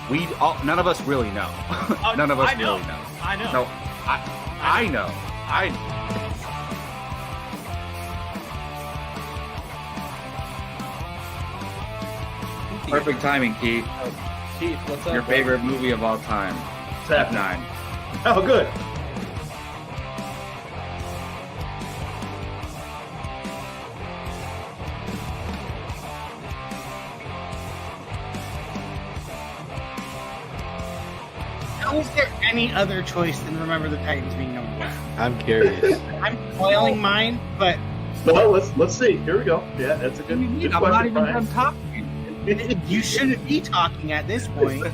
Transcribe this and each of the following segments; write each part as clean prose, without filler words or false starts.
None of us really know. None of us really know. I know. No, I know. Perfect timing, Keith. Keith, what's up? Your favorite movie of all time, F9. Oh, good. How is there any other choice than Remember the Titans being number one? I'm curious. I'm spoiling mine, but Well, let's see. Here we go. Yeah, that's a good, good I'm question, not even Brian. done talking. you shouldn't be talking at this point.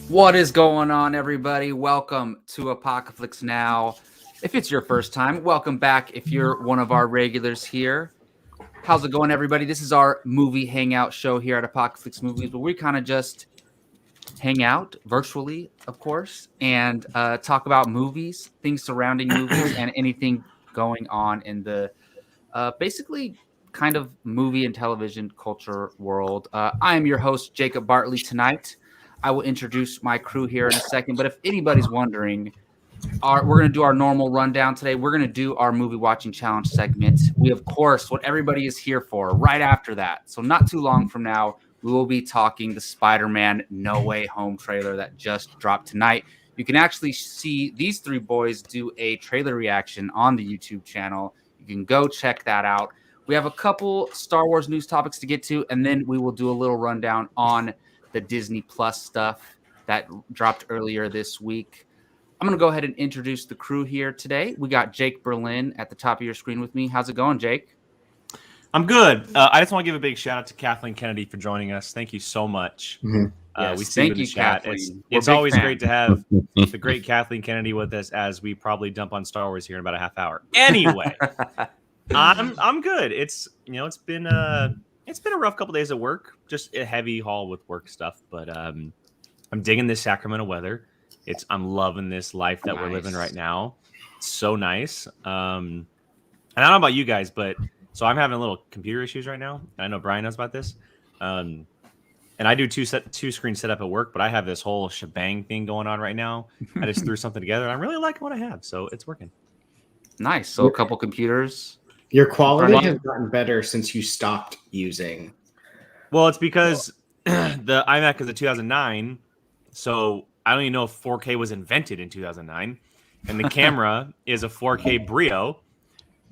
What is going on, everybody? Welcome to Apocaflix Now. If it's your first time, welcome back. If you're one of our regulars here, how's it going, everybody? This is our movie hangout show here at Apocaflix Movies, where we kind of just hang out virtually, of course, and talk about movies, things surrounding movies, and anything going on in the basically kind of movie and television culture world. I am your host, Jacob Bartley, tonight. I will introduce my crew here in a second, but if anybody's wondering, we're going to do our normal rundown today. We're going to do our movie watching challenge segment. We, of course, what everybody is here for right after that. So not too long from now, we will be talking the Spider-Man No Way Home trailer that just dropped tonight. You can actually see these three boys do a trailer reaction on the YouTube channel. You can go check that out. We have a couple Star Wars news topics to get to, and then we will do a little rundown on the Disney Plus stuff that dropped earlier this week. I'm going to go ahead and introduce the crew here today. We got Jake Berlin at the top of your screen with me. How's it going, Jake? I'm good. I just want to give a big shout out to Kathleen Kennedy for joining us. Thank you so much. Yes, we see you in the chat. Kathleen. It's We're big always fans. great to have the great Kathleen Kennedy with us as we probably dump on Star Wars here in about a half hour. Anyway, I'm good. It's been a rough couple days at work, just a heavy haul with work stuff, but I'm digging this Sacramento weather. I'm loving this life that we're living right now. It's so nice. And I don't know about you guys, but so I'm having a little computer issues right now. And I know Brian knows about this. And I do two screen setup at work, but I have this whole shebang thing going on right now. I just threw something together and I'm really liking what I have. So it's working. Nice. So a couple computers. Your quality has gotten better since you stopped using. Well, it's because the iMac is a 2009. So I don't even know if 4K was invented in 2009. And the camera is a 4K Brio.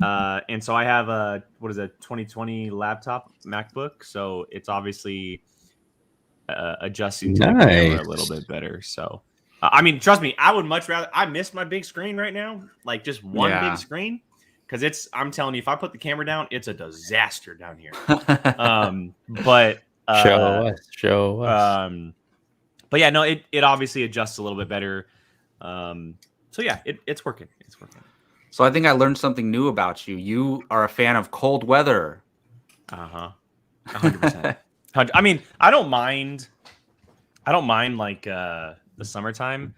And so I have a 2020 laptop MacBook. So it's obviously adjusting to the camera a little bit better. So, I mean, trust me, I would much rather, I miss my big screen right now. Like just one big screen. Because I'm telling you, if I put the camera down, it's a disaster down here. But Show us. But yeah, no, it obviously adjusts a little bit better. So yeah, it's working. It's working. So I think I learned something new about you. You are a fan of cold weather. 100%. I mean, I don't mind like the summertime.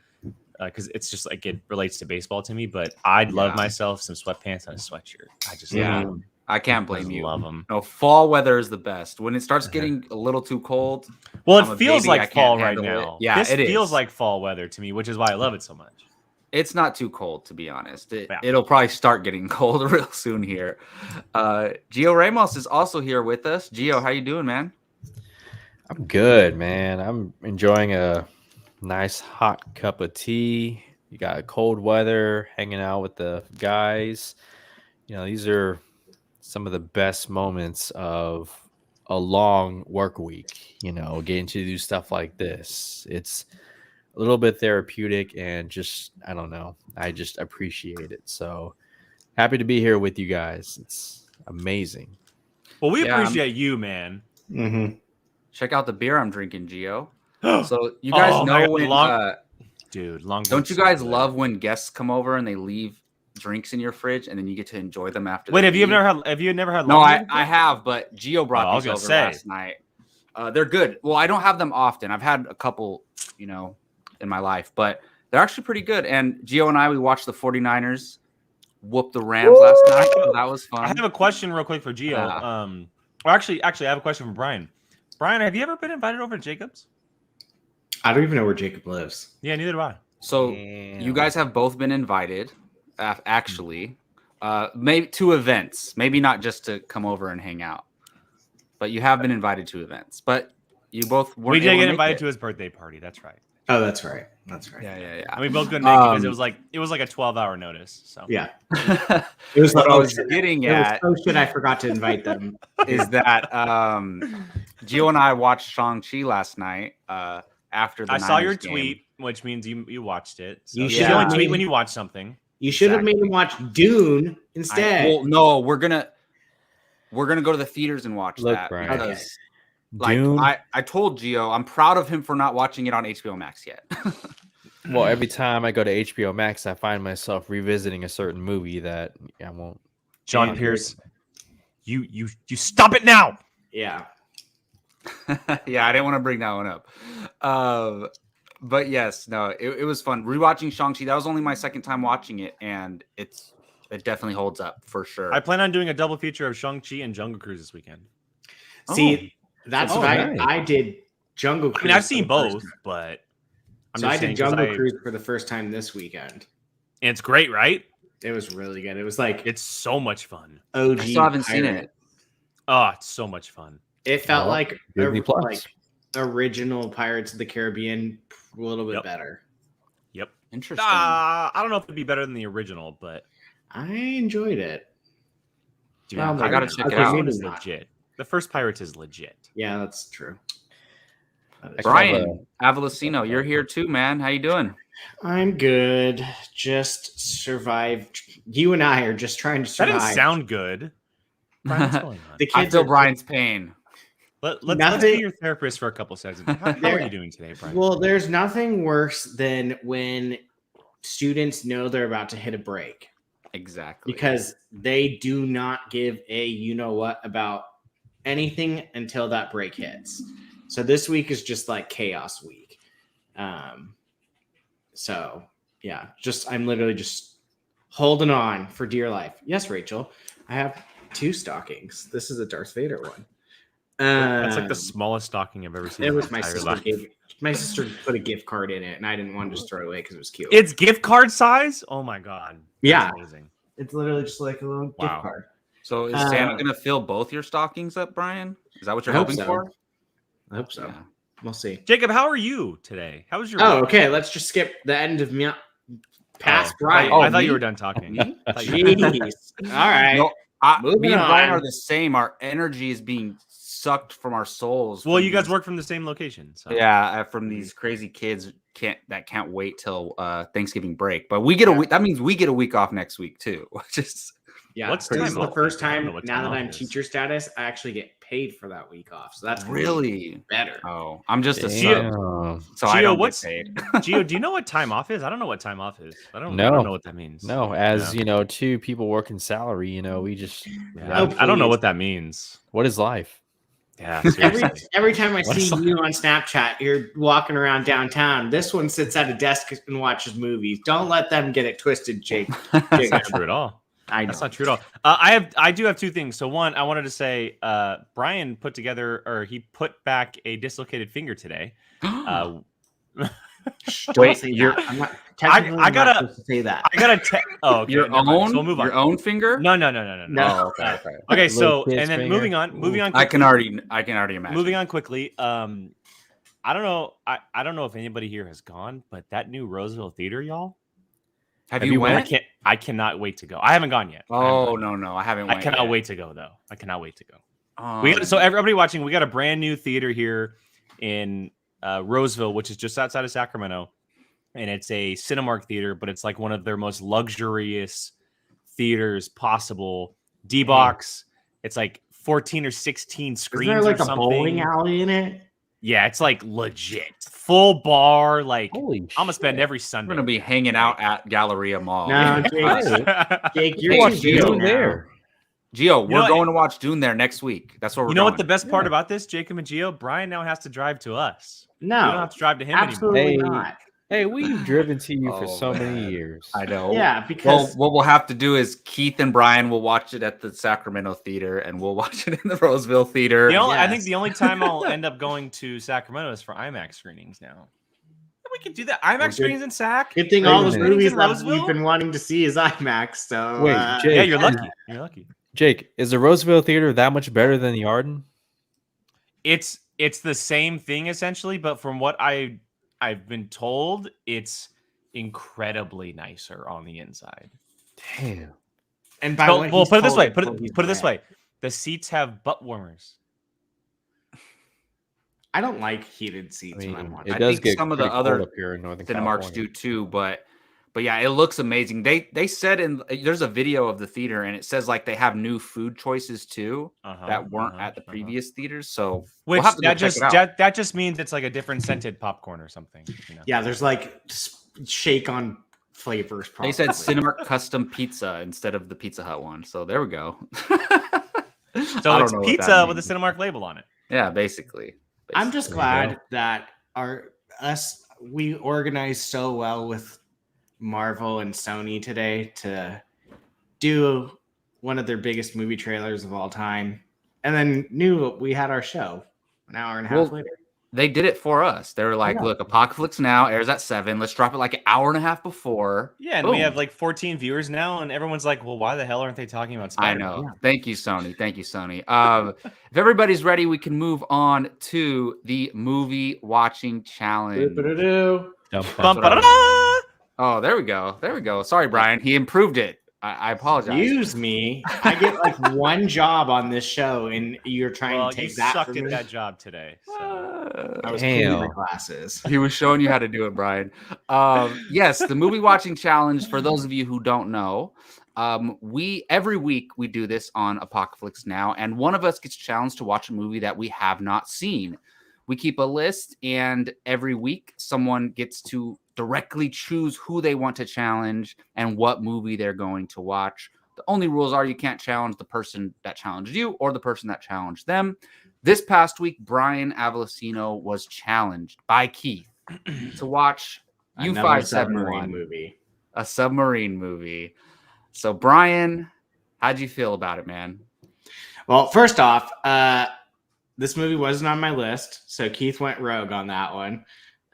Because it's just like it relates to baseball to me, but I'd love myself some sweatpants and a sweatshirt. I just love them. I can't blame you. Love them. No, fall weather is the best. When it starts getting a little too cold, well, I'm it a feels baby, I like can't fall right handle now. it. Yeah, this it feels is. like fall weather to me, which is why I love it so much. It's not too cold, to be honest. It'll probably start getting cold real soon here. Gio Ramos is also here with us. Gio, how you doing, man? I'm good, man. I'm enjoying a nice hot cup of tea. You got cold weather, hanging out with the guys. You know, these are some of the best moments of a long work week, you know, getting to do stuff like this. It's a little bit therapeutic and just, I don't know, I just appreciate it. So happy to be here with you guys. It's amazing. Well, we appreciate you, man. Mm-hmm. Check out the beer I'm drinking, Gio. So you guys know when... Don't you guys love when guests come over and they leave drinks in your fridge and then you get to enjoy them after? Wait, have you never had? No, I have, but Gio brought these over last night. They're good. Well, I don't have them often. I've had a couple, in my life, but they're actually pretty good. And Gio and I, we watched the 49ers whoop the Rams last night. So that was fun. I have a question real quick for Gio. Or actually, I have a question for Brian. Brian, have you ever been invited over to Jacob's? I don't even know where Jacob lives. Yeah, neither do I. So you guys have both been invited, actually, maybe to events. Maybe not just to come over and hang out, but you have been invited to events. But you both weren't. We did able get to invited make to his birthday party. That's right. Oh, that's right. That's right. Yeah. And we both couldn't make it because it was like a 12-hour notice. So Yeah. It It was what I oh, was shit. getting It was, at oh shit! I forgot to invite them. is that Gio and I watched Shang-Chi last night after the I saw your Niners game. tweet, which means you watched it. So You you should should only have tweet made- when you watch something. You should have made him watch Dune instead. Well, no, we're gonna go to the theaters and watch Look, that Brian. because like Dune. I told Gio I'm proud of him for not watching it on HBO Max yet. Well, every time I go to HBO Max, I find myself revisiting a certain movie that I won't. John And Pierce, you stop it now. Yeah. Yeah, I didn't want to bring that one up. But yes, no, it was fun. Rewatching Shang-Chi, that was only my second time watching it, and it definitely holds up for sure. I plan on doing a double feature of Shang-Chi and Jungle Cruise this weekend. See, that's what nice. I did. Jungle Cruise. I mean, I've for seen the first both, time. but I'm So just I saying did 'cause Jungle Cruise for the first time this weekend. and it's great, right? It was really good. It was like It's so much fun. OG. I still haven't seen pirate. it. Oh, it's so much fun. It felt Well, like Disney Plus. like original Pirates of the Caribbean, a little bit Yep. better. Yep. Interesting. I don't know if it'd be better than the original, but I enjoyed it. dude, Well, I gotta gotta check it The out. first one is Maybe not. legit. The first Pirates is legit. Yeah, that's true. That is true. Brian Avalosino, you're here too, man. How you doing? I'm good. Just survived. You and I are just trying to That survive. didn't sound good. Brian, what's going on? The kids I feel are, Brian's pain. Let's Nothing- be your therapist for a couple seconds. How are There- you doing today, Brian? Well, there's nothing worse than when students know they're about to hit a break Exactly. because they do not give a you know what about anything until that break hits. So this week is just like chaos week. So yeah, I'm literally just holding on for dear life. Yes, Rachel, I have 2 stockings. This is a Darth Vader one. That's like the smallest stocking I've ever seen. It in was my my entire sister. life. My sister put a gift card in it, and I didn't want to just throw it away because it was cute. It's gift card size. Oh my god. That's Yeah. amazing. It's literally just like a little Wow. gift card. So is Santa gonna fill both your stockings up, Brian? Is that what you're I hope hoping so. for? I hope so. Yeah. We'll see. Jacob, how are you today? How was your Oh, week? okay. Let's just skip the end of me. Past Oh, Brian. I thought me? you were done talking. Me? I thought you were- Jeez. All right. No, Moving me and Brian on. are the same. Our energy is being sucked from our souls. Well, from you guys these- work from the same location. So. Yeah, from these crazy kids can't wait till Thanksgiving break. But we get a week. That means we get a week off next week too. Just Yeah. What's this time is the off? first I don't know time what now time that off I'm is. teacher status, I actually get paid for that week off. So that's gonna be really. better. Oh, I'm just a Damn. sub, so I Gio, don't what's- get paid. Gio, do you know what time off is? I don't know what time off is. I don't No. know what that means. No, as Yeah. 2 people working salary, we just Yeah, Oh, I don't know please. what that means. what is life? Yeah, Every seriously. every time I What see is that? you on Snapchat, you're walking around downtown. This one sits at a desk and watches movies. Don't let them get it twisted, Jake. That's not true at all. I know. That's not true at all. I do have 2 things. So one, I wanted to say, Brian he put back a dislocated finger today. Don't Wait, say you're- that. I'm not. Technically, I I'm gotta- not supposed to say that. I gotta. Oh, okay. Your never mind. So we'll own, move on. your own finger? No. No. Oh, okay. Okay, so Little kid's and then finger. moving on. I can quickly. already imagine. Moving on quickly. I don't know. I don't know if anybody here has gone, but that new Roseville Theater, y'all. Have you you went? went? I cannot wait to go. I haven't gone yet. Oh no, I haven't. I Went cannot yet. wait to go though. I cannot wait to go. Um, So everybody watching, we got a brand new theater here in Roseville, which is just outside of Sacramento, and it's a Cinemark theater, but it's like one of their most luxurious theaters possible. D-box. It's like 14 or 16 screens. Isn't there like or a something. bowling alley in it? Yeah, it's like legit, full bar. Like Holy I'm gonna spend shit. every we're Sunday. gonna be hanging out at Galleria Mall. No, Jake, Jake, you're Hey, too Gio, young Doing now. there. Gio, know we're what? going to watch Dune there next week. That's what we're You know going. what the best part Yeah. about this, Jacob and Gio? Brian now has to drive to us. We don't No, have to drive to him anymore. absolutely Hey. not. Hey, we've driven to you for Oh, so many man. years. I know. Yeah, Well, because what we'll have to do is Keith and Brian will watch it at the Sacramento Theater, and we'll watch it in the Roseville Theater. I think Yes. the only time I'll end up going to Sacramento is for IMAX screenings now. We could do that. IMAX screenings in Sac. good thing Wait all a the minute. movies In that Roseville? we've been wanting to see is IMAX. So Wait, Jake, Yeah, you're lucky. You're lucky. Jake, is the Roosevelt Theater that much better than the Arden? It's the same thing essentially, but from what I've been told, it's incredibly nicer on the inside. Damn. and by So, what well, he's put it this told, way. it's Put what he's it this read. way. The seats have butt warmers. I don't like heated seats I when I'm mean, watching. it I does think get some of the pretty cold other up here in Northern Cinemarks California. do too, but yeah, it looks amazing. They said there's a video of the theater, and it says like they have new food choices too that weren't at the previous theaters. So Which we'll have to go that check just it out. that just means it's like a different scented popcorn or something. You know? Yeah, there's like shake on flavors. Probably. They said Cinemark custom pizza instead of the Pizza Hut one. So there we go. So I it's don't know what pizza that with a means. Cinemark label on it. Yeah, basically. I'm just There you glad that we organized so well with Marvel and Sony today to do one of their biggest movie trailers of all time, and then knew we had our show an hour and a half Well, later. They did it for us. They were like, Yeah. look, Apocaflix Now airs at 7. Let's drop it like an hour and a half before. Yeah, and we Boom. have like 14 viewers now, and everyone's like, "Well, why the hell aren't they talking about I Spider-Man?" know. Thank you, Sony. Thank you, Sony. If everybody's ready, we can move on to the movie watching challenge. Doo-doo-doo. Dum, That's bum, what I Bum, was- ba-da-da! Oh, there we go. There we go. Sorry, Brian. He improved it. I apologize. Use me. I get like one job on this show, and you're trying Well, to you take that sucked from at me. that job today. So. I was cleaning my Damn. glasses. He was showing you how to do it, Brian. Yes, the movie watching challenge. For those of you who don't know, every week we do this on Apocaflix Now, and one of us gets challenged to watch a movie that we have not seen. We keep a list, and every week someone gets to directly choose who they want to challenge and what movie they're going to watch. The only rules are you can't challenge the person that challenged you or the person that challenged them. This past week, Brian Avalosino was challenged by Keith to watch Another U571, submarine movie. a submarine movie. So, Brian, how'd you feel about it, man? Well, first off, this movie wasn't on my list, so Keith went rogue on that one.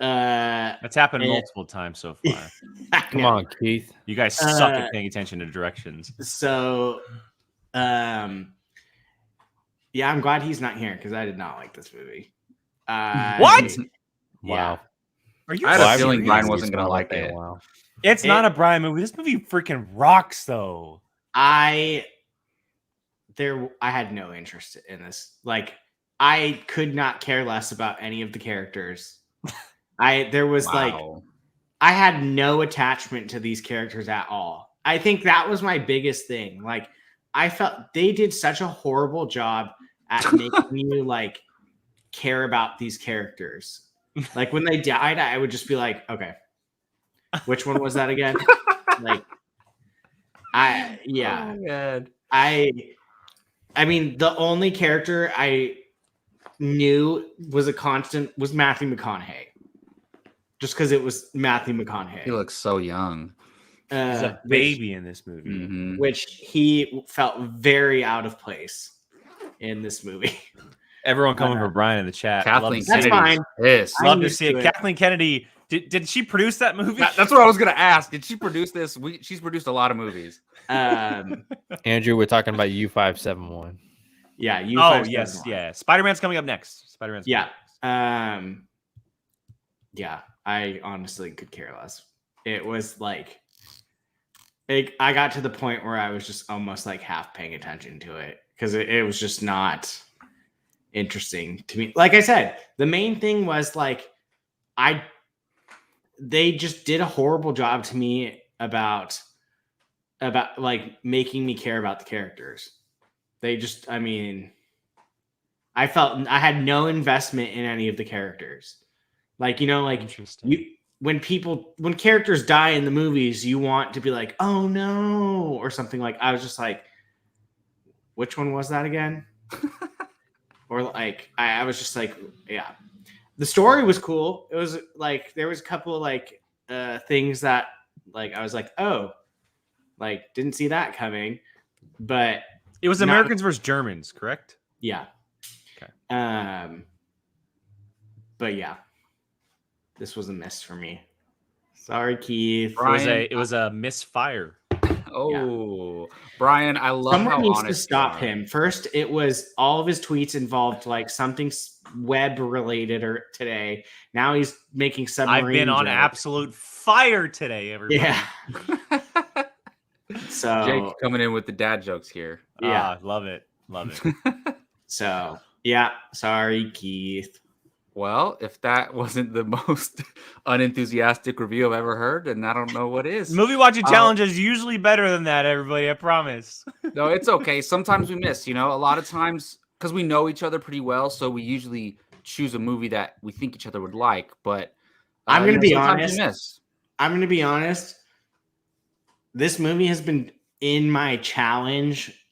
That's happened Yeah. multiple times so far. Come on, Keith. You guys suck at paying attention to directions. So, yeah, I'm glad he's not here because I did not like this movie. What? Wow. Are you? I had Well, a I've feeling seen Brian these wasn't going to movies like in a it. while. It's not a Brian movie. This movie freaking rocks, though. I had no interest in this. Like, I could not care less about any of the characters. There was like, Wow. I had no attachment to these characters at all. I think that was my biggest thing. Like, I felt they did such a horrible job at making you like care about these characters. Like when they died, I would just be like, okay, which one was that again? Like, I mean, the only character I knew was a constant was Matthew McConaughey, just because it was Matthew McConaughey. He looks so young. He's a baby in this movie. Mhm. which he felt very out of place in this movie. Everyone coming for Brian in the chat. Kathleen That's Kennedy's fine. pissed. I'm Love to used see it. to it. Kathleen Kennedy. Did she produce that movie? That's what I was going to ask. Did she produce this? She's produced a lot of movies. Andrew, we're talking about U571. Yeah, you. Oh yes, yeah. Spider-Man's coming up next. Spider-Man's. Yeah. Yeah. I honestly could care less. It was like, I got to the point where I was just almost like half paying attention to it because it was just not interesting to me. Like I said, the main thing was like, they just did a horrible job to me about like making me care about the characters. They just, I mean, I felt I had no investment in any of the characters. Like, you know, like Interesting. when characters die in the movies, you want to be like, oh no, or something. Like, I was just like, which one was that again? Or like, I was just like, yeah. The story was cool. It was like, there was a couple of like things that like I was like, oh, like didn't see that coming. But It was Americans versus Germans, correct? yeah. Okay. But yeah, this was a miss for me. Sorry, Keith. Brian, It was a misfire. Oh, Brian, I love Someone how needs honest to stop you are. him. First, it was all of his tweets involved like something web related or today. Now he's making submarine. I've been on jokes. absolute fire today, everybody. Yeah. So Jake coming in with the dad jokes here. yeah. Love it. Love it. So yeah. Sorry, Keith. Well, if that wasn't the most unenthusiastic review I've ever heard, then I don't know what is. Movie watching challenge is usually better than that, everybody. I promise. No, it's okay. Sometimes we miss, a lot of times because we know each other pretty well. So we usually choose a movie that we think each other would like. But I'm going to be sometimes honest. we miss. I'm going to be honest. This movie has been in my challenge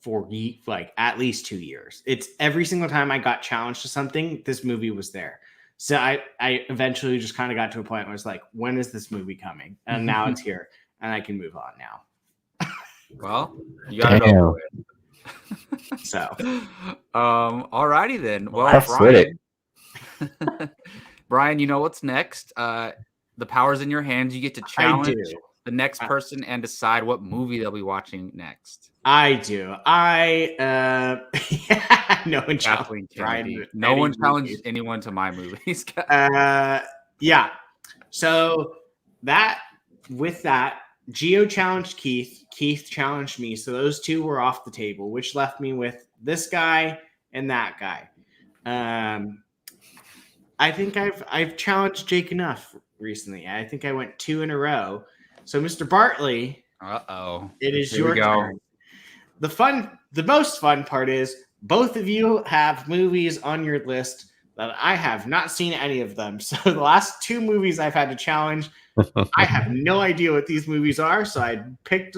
for like at least 2 years. It's every single time I got challenged to something, this movie was there. So I eventually just kind of got to a point where I was like, when is this movie coming? And now it's here and I can move on now. Well, you got it over with. So, alrighty then. Well, Tough Brian, Brian, you know what's next? The power's in your hands. You get to challenge the next person and decide what movie they'll be watching next. I do. No one Kathleen challenged Kennedy. Brian. No one challenged anyone to my movies. Yeah. So with that, Gio challenged Keith. Keith challenged me. So those two were off the table, which left me with this guy and that guy. I think I've challenged Jake enough recently. I think I went 2 in a row. So, Mr. Bartley, it is your turn. The most fun part is both of you have movies on your list that I have not seen any of them. So the last 2 movies I've had to challenge, I have no idea what these movies are, so I picked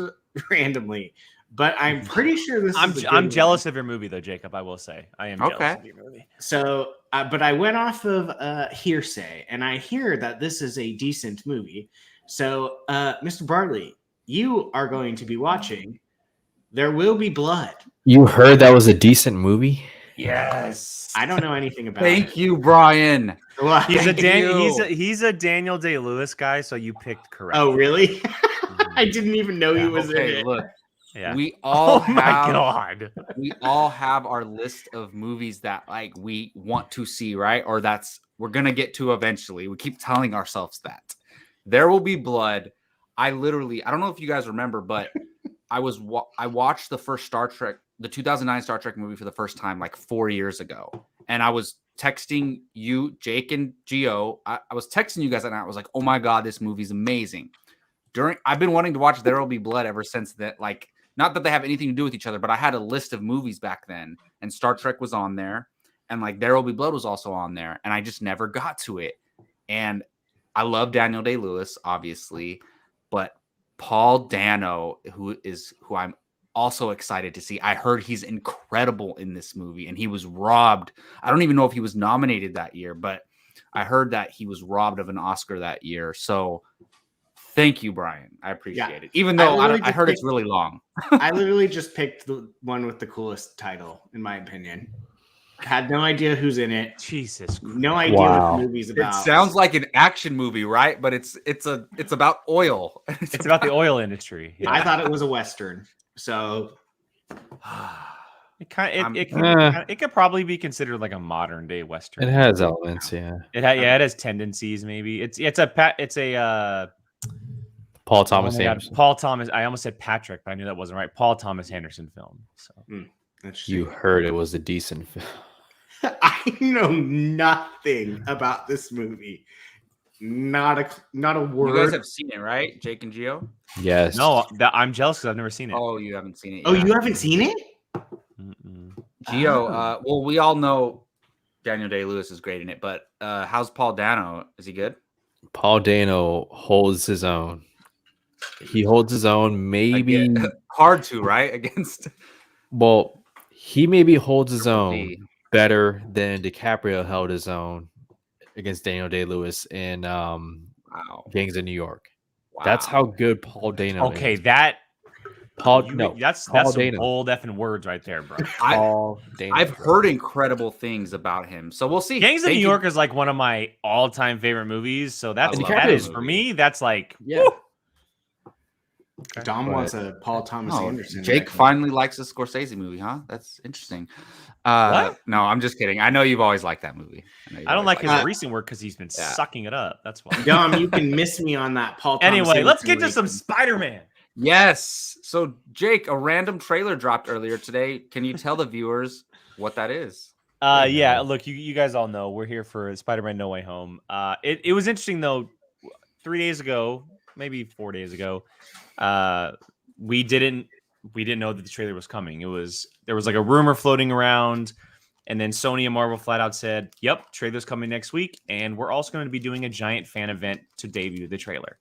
randomly. But I'm pretty sure this is I'm jealous of your movie, though, Jacob. I will say I am jealous of your movie. So, but I went off of hearsay, and I hear that this is a decent movie. So, Mr. Bartley, you are going to be watching There Will Be Blood. You heard that was a decent movie? Yes. I don't know anything about Thank you, Brian. He's a you. he's a Daniel Day-Lewis guy, so you picked correct. Oh, really? I didn't even know he was in it. Look, Yeah. we all Oh my have god. we all have our list of movies that like we want to see, right? Or we're gonna get to eventually. We keep telling ourselves that. There Will Be Blood. I don't know if you guys remember, but I watched the first Star Trek, the 2009 Star Trek movie for the first time like 4 years ago. And I was texting you, Jake and Gio. I was texting you guys and I was like, oh my God, this movie's amazing. I've been wanting to watch There Will Be Blood ever since that. Like, not that they have anything to do with each other, but I had a list of movies back then and Star Trek was on there and like There Will Be Blood was also on there. And I just never got to it. And I love Daniel Day-Lewis, obviously, but Paul Dano, who I'm also excited to see. I heard he's incredible in this movie and he was robbed. I don't even know if he was nominated that year, but I heard that he was robbed of an Oscar that year. So thank you, Brian. I appreciate it. Even though I heard it's really long. I literally just picked the one with the coolest title, in my opinion. Had no idea who's in it. Jesus. No idea what the movie's about. It sounds like an action movie, right? But it's about oil. It's about the oil industry. Yeah. I thought it was a Western. So it could probably be considered like a modern day Western. It has elements, yeah. It has tendencies. Maybe it's a Paul Thomas Anderson. Paul Thomas. I almost said Patrick, but I knew that wasn't right. Paul Thomas Anderson film. So you heard it was a decent film. I know nothing about this movie. Not a word. You guys have seen it, right? Jake and Gio? Yes. No, I'm jealous because I've never seen it. Oh, you haven't seen it yet. Oh, you haven't seen it? Gio, well, we all know Daniel Day-Lewis is great in it, but how's Paul Dano? Is he good? Paul Dano holds his own. He holds his own, maybe hard to, right? Against he maybe holds his own better than DiCaprio held his own against Daniel Day-Lewis in Wow. Gangs of New York. Wow. That's how good Paul Dano is. Okay, that's Paul some Dano. bold effing words right there, bro. Paul Dano. I've heard incredible things about him, so we'll see. Gangs of Stay New tuned. York is like one of my all-time favorite movies. So that's I love that that is movie. for me. That's like Yeah. Dom wants a Paul Thomas Oh, Anderson. Jake record. finally likes a Scorsese movie, huh? That's interesting. What? No, I'm just kidding. I know you've always liked that movie. I don't like his it. recent work because he's been Yeah. sucking it up. That's why. Dom, you can miss me on that Paul Thomas Anyway, let's Anderson get to some record. Spider-Man. Yes. So, Jake, a random trailer dropped earlier today. Can you tell the viewers what that is? Yeah, look, you guys all know we're here for Spider-Man No Way Home. It was interesting though. 3 days ago, maybe 4 days ago, we didn't know that the trailer was coming. There was like a rumor floating around, and then Sony and Marvel flat out said, "Yep, trailer's coming next week, and we're also going to be doing a giant fan event to debut the trailer."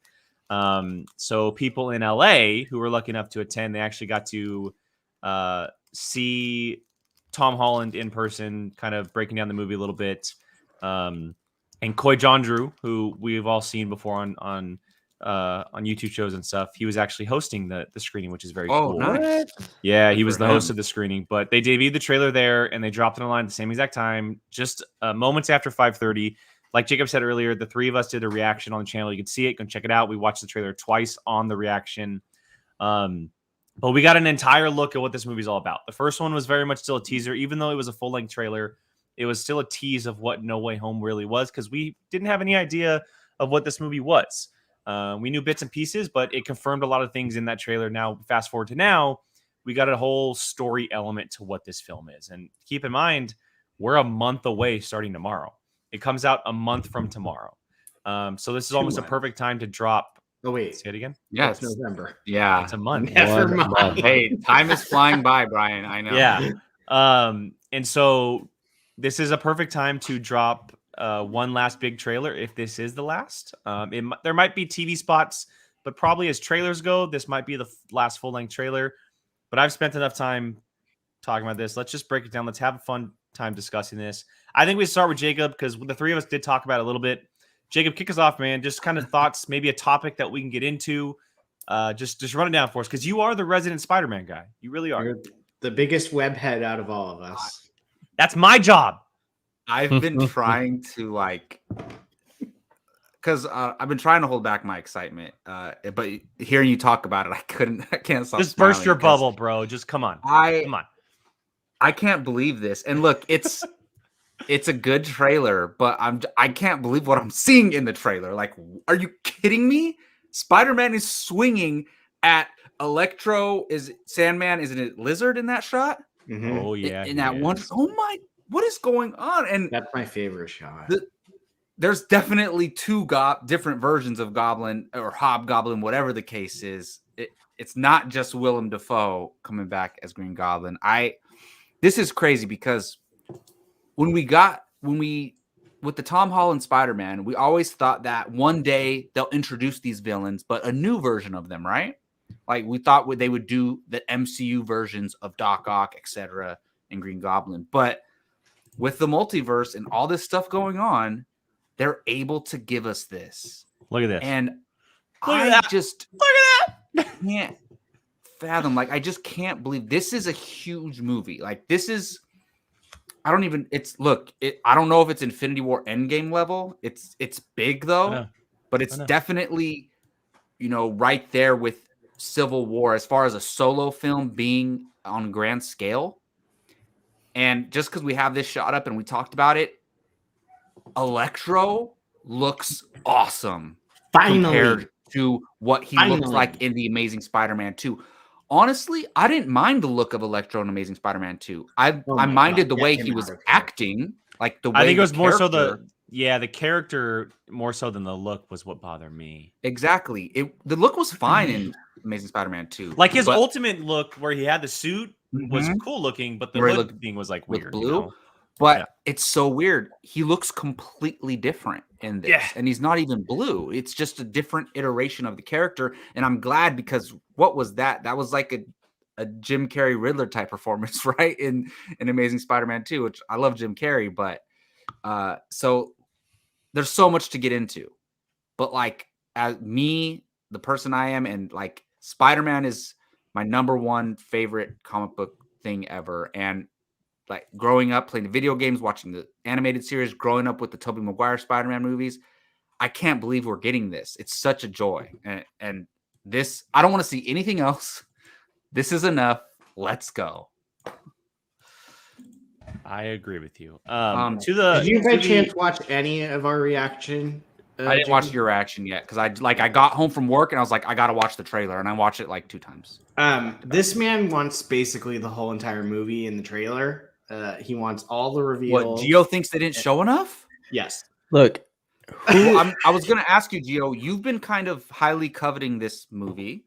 So people in LA who were lucky enough to attend, they actually got to see Tom Holland in person, kind of breaking down the movie a little bit. And Coy Jandreau, who we've all seen before on YouTube shows and stuff, he was actually hosting the screening, which is very cool. Nice. Yeah, Good he was for the host him. of the screening. But they debuted the trailer there, and they dropped it online at the same exact time, just moments after 5:30. Like Jacob said earlier, the three of us did a reaction on the channel. You can see it. Go check it out. We watched the trailer twice on the reaction. But we got an entire look at what this movie's all about. The first one was very much still a teaser. Even though it was a full-length trailer, it was still a tease of what No Way Home really was, because we didn't have any idea of what this movie was. We knew bits and pieces, but it confirmed a lot of things in that trailer. Now, fast forward to now, we got a whole story element to what this film is. And keep in mind, we're a month away starting tomorrow. It comes out a month from tomorrow. So this is almost a perfect time to drop. Oh wait, Say it again. Yeah, it's November. Yeah. It's a month. Never One mind. Hey, time is flying by, Brian. I know. Yeah. And so this is a perfect time to drop one last big trailer, if this is the last. There might be TV spots, but probably as trailers go, this might be the last full-length trailer. But I've spent enough time talking about this. Let's just break it down. Let's have a fun time discussing this. I think we start with Jacob, because the three of us did talk about it a little bit. Jacob, kick us off, man. Just kind of thoughts, maybe a topic that we can get into. Just run it down for us, because you are the resident Spider-Man guy. You really are. You're the biggest webhead out of all of us. That's my job. I've been trying to because I've been trying to hold back my excitement. But hearing you talk about it, I can't stop. Just burst smiling your 'cause bubble, bro. Just come on. Come on. I can't believe this. And look, it's a good trailer, but I can't believe what I'm seeing in the trailer. Like, are you kidding me? Spider-Man is swinging at Electro. Is Sandman? Isn't it Lizard in that shot? Mhm. Oh yeah. In that one. Oh my! What is going on? And That's my favorite shot. there's definitely two different versions of Goblin or Hobgoblin, whatever the case is. It's not just Willem Dafoe coming back as Green Goblin. This is crazy, because with the Tom Holland Spider-Man, we always thought that one day they'll introduce these villains, but a new version of them, right? Like, we thought they would do the MCU versions of Doc Ock, etc., and Green Goblin. But with the multiverse and all this stuff going on, they're able to give us this. Look at this. And Look at I that. just Look at that. can't fathom. Like, I just can't believe this is a huge movie. Like, this is, I don't know if it's Infinity War Endgame level. It's big though, but it's definitely, right there with Civil War as far as a solo film being on grand scale. And just because we have this shot up and we talked about it, Electro looks awesome compared to what he looks like in the Amazing Spider-Man 2. Honestly, I didn't mind the look of Electro in Amazing Spider-Man 2. I minded the way he was acting, like the way I think it was more so the character more so than the look was what bothered me. Exactly. The look was fine in Amazing Spider-Man 2. Like his ultimate look where he had the suit was cool looking, but the hood thing was like weird. Blue. But it's so weird. He looks completely different in this. Yeah. And he's not even blue. It's just a different iteration of the character. And I'm glad, because what was that? That was like a Jim Carrey Riddler type performance, right? In Amazing Spider-Man 2, which I love Jim Carrey, but so there's so much to get into. but like as me, the person I am, and like Spider-Man is my number one favorite comic book thing ever. And like growing up playing the video games, watching the animated series, growing up with the Tobey Maguire Spider-Man movies, I can't believe we're getting this. It's such a joy. And this, I don't want to see anything else. This is enough. Let's go. I agree with you. Did you by chance watch any of our reaction? I didn't watch your reaction yet because I got home from work and I was like, I gotta watch the trailer, and I watched it like 2 times. This man wants basically the whole entire movie in the trailer. He wants all the reveals. What, Gio thinks they didn't show enough? Yes. Look, Well, I was gonna ask you, Gio. You've been kind of highly coveting this movie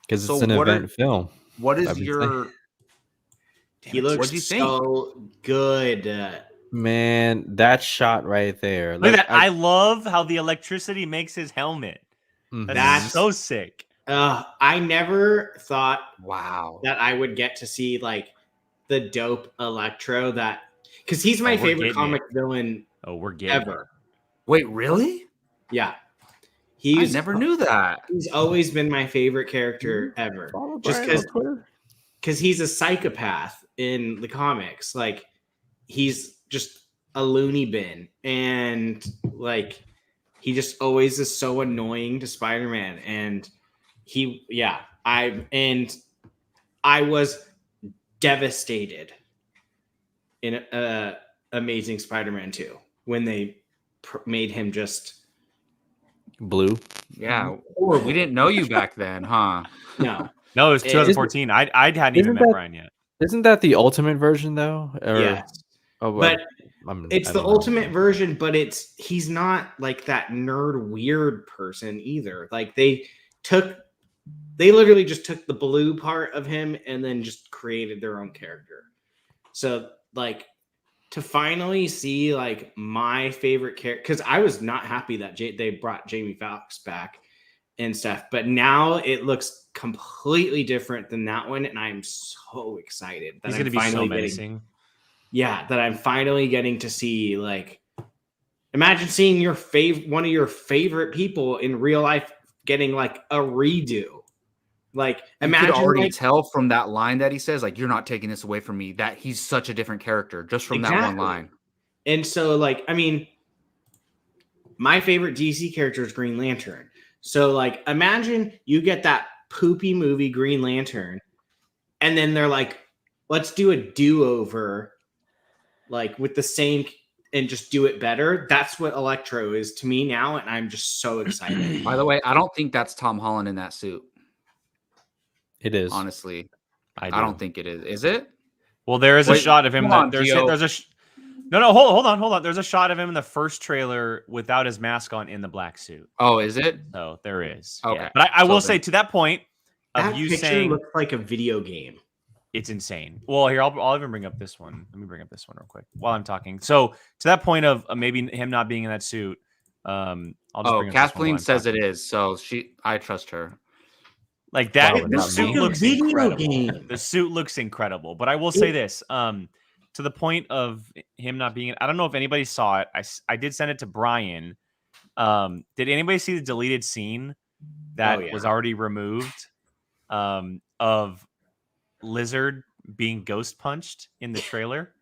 because So it's an what event film. What is I've been your? He looks What'd you think? so good. Man, that shot right there. Look at that. I love how the electricity makes his helmet. Mhm. That's so sick. I never thought Wow. that I would get to see like the dope Electro that because he's my we're favorite getting comic villain Oh, we're getting ever. Wait, really? Yeah. I never knew that. He's always been my favorite character ever. Follow Just Brian on Twitter. because he's a psychopath in the comics. Like he's just a loony bin, and like he just always is so annoying to Spider-Man. And I was devastated in Amazing Spider-Man 2 when they made him just Blue. Yeah, horrible. we didn't know you back then, huh? No. No, it was 2014. I hadn't even met Brian yet. Isn't that the ultimate version though? Or, Yes. oh, But it's I the don't know. ultimate version, but he's not like that nerd weird person either. Like they literally just took the blue part of him and then just created their own character. So like to finally see like my favorite character, because I was not happy that they brought Jamie Foxx back and stuff, but now it looks completely different than that one, and I'm so excited that He's I'm going to be so finally menacing. that I'm finally getting to see, like, imagine seeing one of your favorite people in real life getting like a redo. Like, imagine you could already like, tell from that line that he says, like, "You're not taking this away from me." That he's such a different character just from that one Exactly. line. And so, like, I mean, my favorite DC character is Green Lantern. So, like, imagine you get that poopy movie Green Lantern, and then they're like, let's do a do-over, like, with the same, and just do it better. That's what Electro is to me now, and I'm just so excited. By the way, I don't think that's Tom Holland in that suit. It is. Honestly, I don't think it is. Is it? Well, there is a Wait, shot of him. come on, There's Gio. No, hold on. There's a shot of him in the first trailer without his mask on in the black suit. Oh, is it? So there is. Okay. Yeah. But I will So say then- to that point of That you picture saying looks like a video game. it's insane. Well, here I'll even bring up this one. Let me bring up this one real quick while I'm talking. So to that point of maybe him not being in that suit, I'll just bring up this one while Kathleen I'm says talking. it is, so I trust her. Like that. Probably The not suit me. looks Video incredible. game. The suit looks incredible. But I will say this. To the point of him not being, I don't know if anybody saw it. I did send it to Brian. Did anybody see the deleted scene that was already removed of Lizard being ghost punched in the trailer?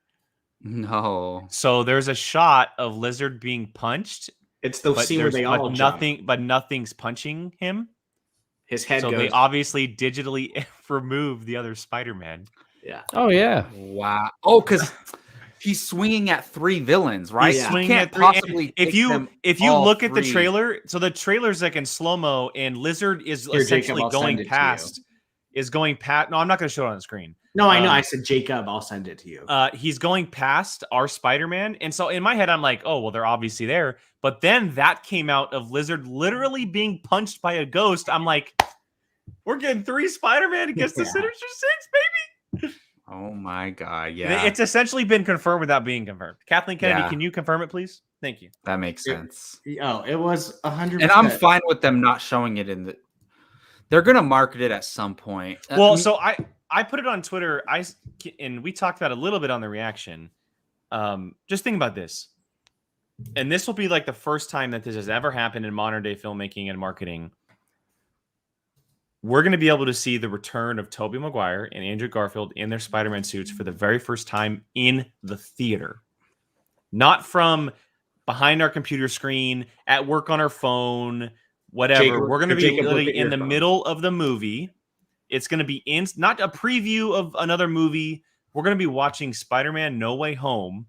No. So there's a shot of Lizard being punched, It's the but scene where they all jump. nothing's punching him. His head So goes. they obviously digitally removed the other Spider-Man. Yeah. Oh yeah. Wow. Oh, because he's swinging at 3 villains, right? He's You swinging can't at 3 and possibly if take you them look all at the 3. trailer, so the trailer's like in slow-mo and Lizard is Here, Jacob, essentially I'll send going it to past no, I'm not going to show it on the screen. No, I know. I said, Jacob, I'll send it to you. He's going past our Spider-Man, and so in my head I'm like, oh well, they're obviously there. But then that came out of Lizard literally being punched by a ghost. I'm like, we're getting 3 Spider-Man against the Sinister Six, baby. Oh my god, yeah. It's essentially been confirmed without being confirmed. Kathleen Kennedy, Yeah. can you confirm it, please? Thank you. That makes sense. Oh, it was 100%. And I'm fine with them not showing it in the. They're gonna market it at some point. Well, so I put it on Twitter. And we talked about it a little bit on the reaction. Just think about this. and this will be like the first time that this has ever happened in modern day filmmaking and marketing. We're going to be able to see the return of Tobey Maguire and Andrew Garfield in their Spider-Man suits for the very first time in the theater. Not from behind our computer screen, at work on our phone, whatever. Jacob, We're going to be Jacob, look literally at your in the phone. middle of the movie. It's going to be not a preview of another movie. We're going to be watching Spider-Man No Way Home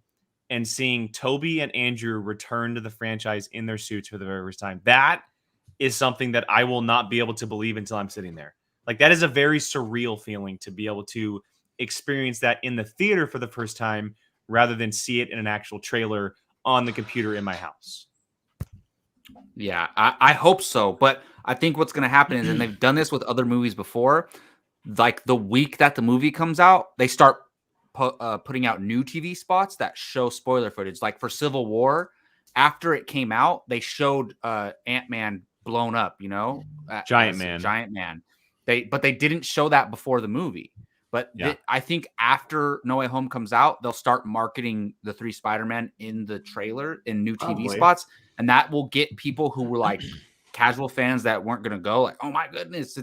and seeing Tobey and Andrew return to the franchise in their suits for the very first time. That is something that I will not be able to believe until I'm sitting there. Like, that is a very surreal feeling to be able to experience that in the theater for the first time rather than see it in an actual trailer on the computer in my house. Yeah, I hope so. But I think what's going to happen is, and they've done this with other movies before, like the week that the movie comes out, they start putting out new TV spots that show spoiler footage. Like for Civil War, after it came out, they showed Ant-Man blown up, Giant Man. But they didn't show that before the movie. But I think after No Way Home comes out, they'll start marketing the 3 Spider-Man in the trailer in new TV spots. And that will get people who were like casual fans that weren't going to go like, oh my goodness,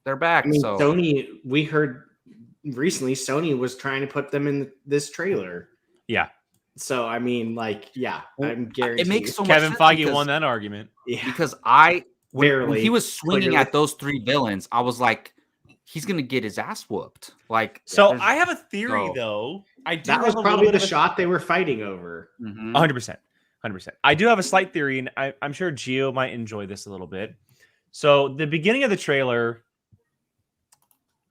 they're back. I mean, so Sony, we heard recently Sony was trying to put them in this trailer. Yeah. So, I mean, like, yeah, I'm guaranteed. It makes so much Kevin sense Feige won that argument. Yeah. because when he was swinging at those 3 villains, I was like, he's going to get his ass whooped. Like, so I have a theory though. That was probably the shot they were fighting over. 100%. 100%. I do have a slight theory, and I'm sure Gio might enjoy this a little bit. So the beginning of the trailer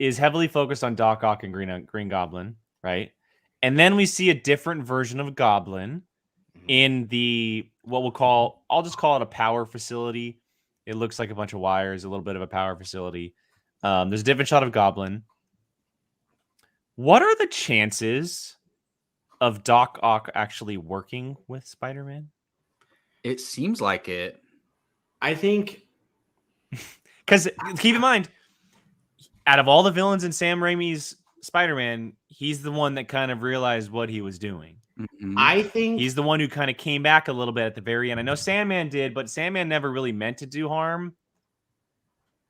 is heavily focused on Doc Ock and Green Goblin, right? And then we see a different version of Goblin in I'll just call it a power facility. It looks like a bunch of wires, a little bit of a power facility. There's a different shot of Goblin. What are the chances of Doc Ock actually working with Spider-Man? it seems like it. I think, because keep in mind, out of all the villains in Sam Raimi's Spider-Man, he's the one that kind of realized what he was doing. I think He's the one who kind of came back a little bit at the very end. I know Sandman did, but Sandman never really meant to do harm.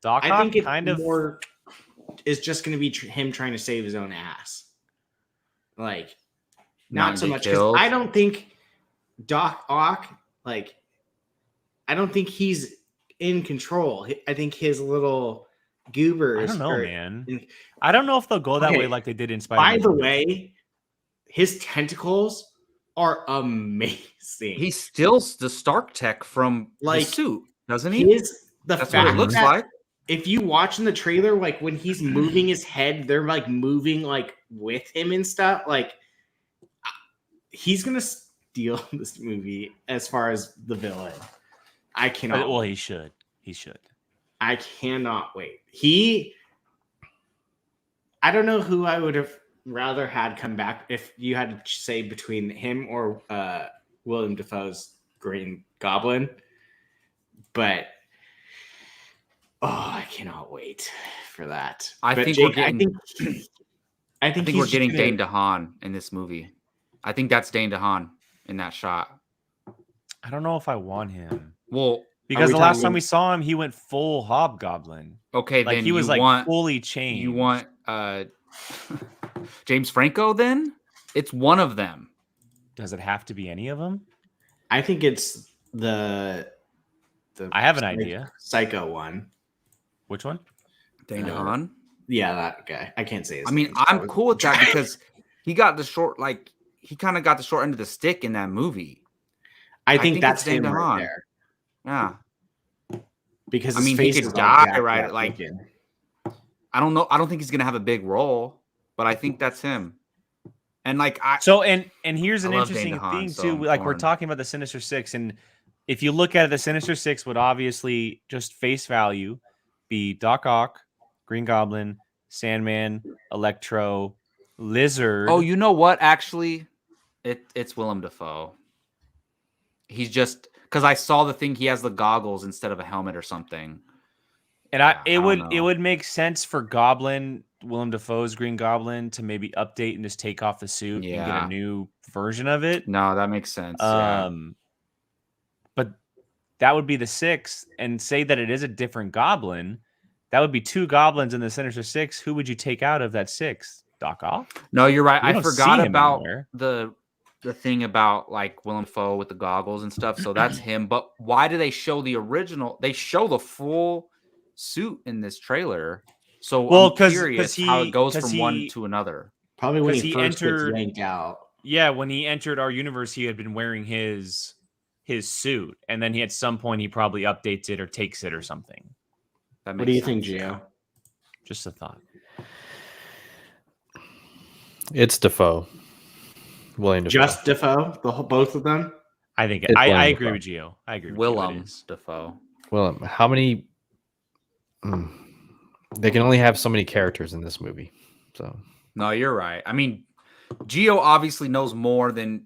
Doc I Ock think it kind of more is just going to be him trying to save his own ass. Like, not so much because I don't think Doc Ock, like, I don't think he's in control. I think his little goobers. I don't know, man. I don't know if they'll go that way like they did in Spider-Man. By the way, his tentacles are amazing. He steals the Stark tech from the suit, doesn't he? That's what it looks like. If you watch in the trailer, like when he's moving his head, they're like moving like with him and stuff. Like he's gonna steal this movie as far as the villain. I cannot. Well, he should. He should. I cannot wait. I don't know who I would have rather had come back if you had to say between him or William Dafoe's Green Goblin, but I cannot wait for that. I think we're getting Dane DeHaan in this movie. I think that's Dane DeHaan in that shot. I don't know if I want him. Well, because the last time we saw him, he went full Hobgoblin. Okay, like then he was like fully changed. You want James Franco? Then it's one of them. Does it have to be any of them? I think it's the I have an idea. Psycho one. Which one? Dane DeHaan. Yeah, that guy. I can't say his I mean, name, I'm cool with that because he got the short, like he kind of got the short end of the stick in that movie. I think that's him right there. Yeah, because I mean, he could die right. Like, I don't know. I don't think he's gonna have a big role, but I think that's him. And like, and here's an interesting thing too. Like we're talking about the Sinister Six, and if you look at it, the Sinister Six would obviously just face value be Doc Ock, Green Goblin, Sandman, Electro, Lizard. Oh, you know what? Actually, it's Willem Dafoe. He's just because I saw the thing. He has the goggles instead of a helmet or something. And it would make sense for Goblin, Willem Dafoe's Green Goblin, to maybe update and just take off the suit and get a new version of it. No, that makes sense. that would be the 6th, and say that it is a different goblin. That would be 2 goblins in the Sinister Six. Who would you take out of that 6th? Doc Ock? No, you're right. We I don't forgot see him about anywhere. the thing about like Willem Dafoe with the goggles and stuff. So that's him. But why do they show the original? They show the full suit in this trailer. So Well, I'm 'cause curious he- how it goes 'cause from one he- to another. Probably when 'Cause he he first entered- gets yanked out. Yeah, when he entered our universe, he had been wearing his suit, and then at some point he probably updates it or takes it or something. That What makes do you think, sense, yeah. Gio? Just a thought. It's Defoe. William Defoe. Just Defoe, both of them. I think It's I Willem agree Dafoe. with Gio. I agree with Gio. Willem It is. Dafoe. Well, how many? They can only have so many characters in this movie. So No, you're right. I mean, Gio obviously knows more than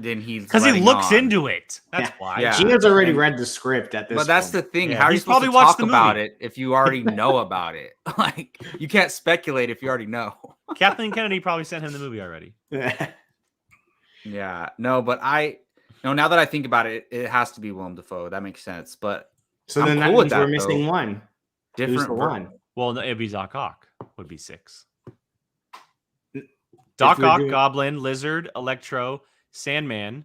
he's Because he letting looks on. into it. That's why. Yeah. Gio's already And- read the script at this But that's point. the thing. Yeah, How are you he's supposed probably to watched talk the about movie. it if you already know about it? Like, you can't speculate if you already know. Kathleen Kennedy probably sent him the movie already. Yeah, no, but now that I think about it, it has to be Willem Dafoe. That makes sense. But So I'm then that cool with means that, we're missing though. one. Who's different the one? Well, no, it'd be Doc Ock. Would be 6. If Doc we're Ock, doing- Goblin, Lizard, Electro, Sandman.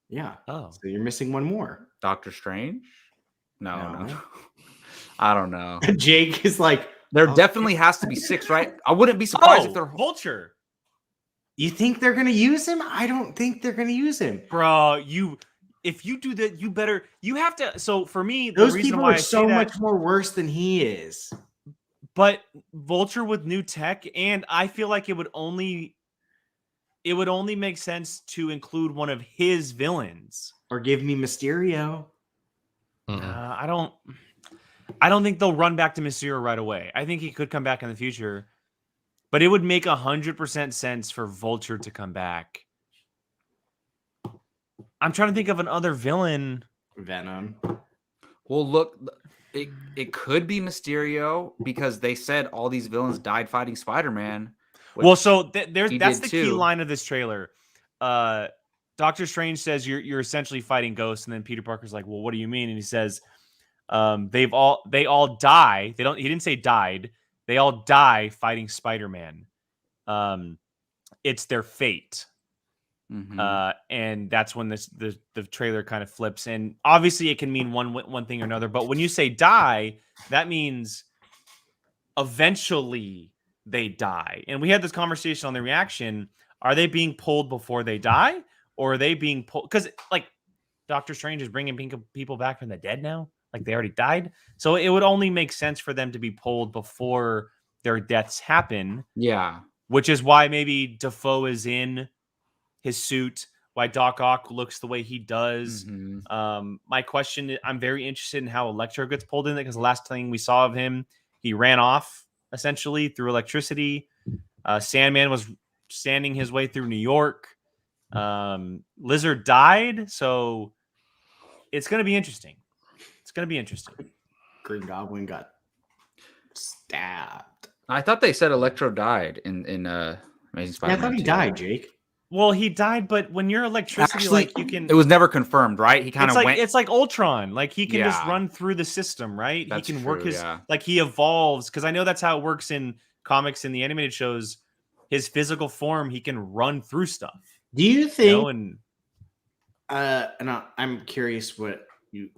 Yeah. Oh, So you're missing one more. Doctor Strange? No. No. I don't know. Jake is like, There Oh. definitely has to be 6, right? I wouldn't be surprised if they're Vulture, you think they're gonna use him? I don't think they're gonna use him. bro. If you do that, you have to. So for me, the Those reason people why are I so say that, much more worse than he is. but Vulture with new tech, and I feel like it would only make sense to include one of his villains. Or give me Mysterio. I don't think they'll run back to Mysterio right away. I think he could come back in the future, but it would make 100% sense for Vulture to come back. I'm trying to think of another villain. Venom. Well, look, it could be Mysterio because they said all these villains died fighting Spider-Man. Well, so that's he the did key too. line of this trailer. Doctor Strange says you're essentially fighting ghosts, and then Peter Parker's like, "Well, what do you mean?" And he says, they all die. He didn't say died. They all die fighting Spider-Man. It's their fate. Mhm. And that's when the trailer kind of flips. And obviously it can mean one thing or another. But when you say die, that means eventually they die. And we had this conversation on the reaction. Are they being pulled before they die? Or are they being pulled? Because like Doctor Strange is bringing people back from the dead now. Like they already died. So it would only make sense for them to be pulled before their deaths happen. Yeah. Which is why maybe Defoe is in his suit, why Doc Ock looks the way he does. Mhm. My question, I'm very interested in how Electro gets pulled in it, because the last thing we saw of him, he ran off essentially through electricity. Sandman was standing his way through New York. Lizard died, so it's going to be interesting. It's going to be interesting. Green Goblin got stabbed. I thought they said Electro died in Amazing Yeah, I Spider-Man. thought he 2. died, Jake. Well, he died, but when you're electricity, Actually, like you can. It was never confirmed, right? He kind It's of like went. it's like Ultron. Like he can just Yeah. run through the system, right? That's he can work true, his yeah. like he evolves, because I know that's how it works in comics and the animated shows. His physical form, he can run through stuff. Do you You think? know, and I'm curious what you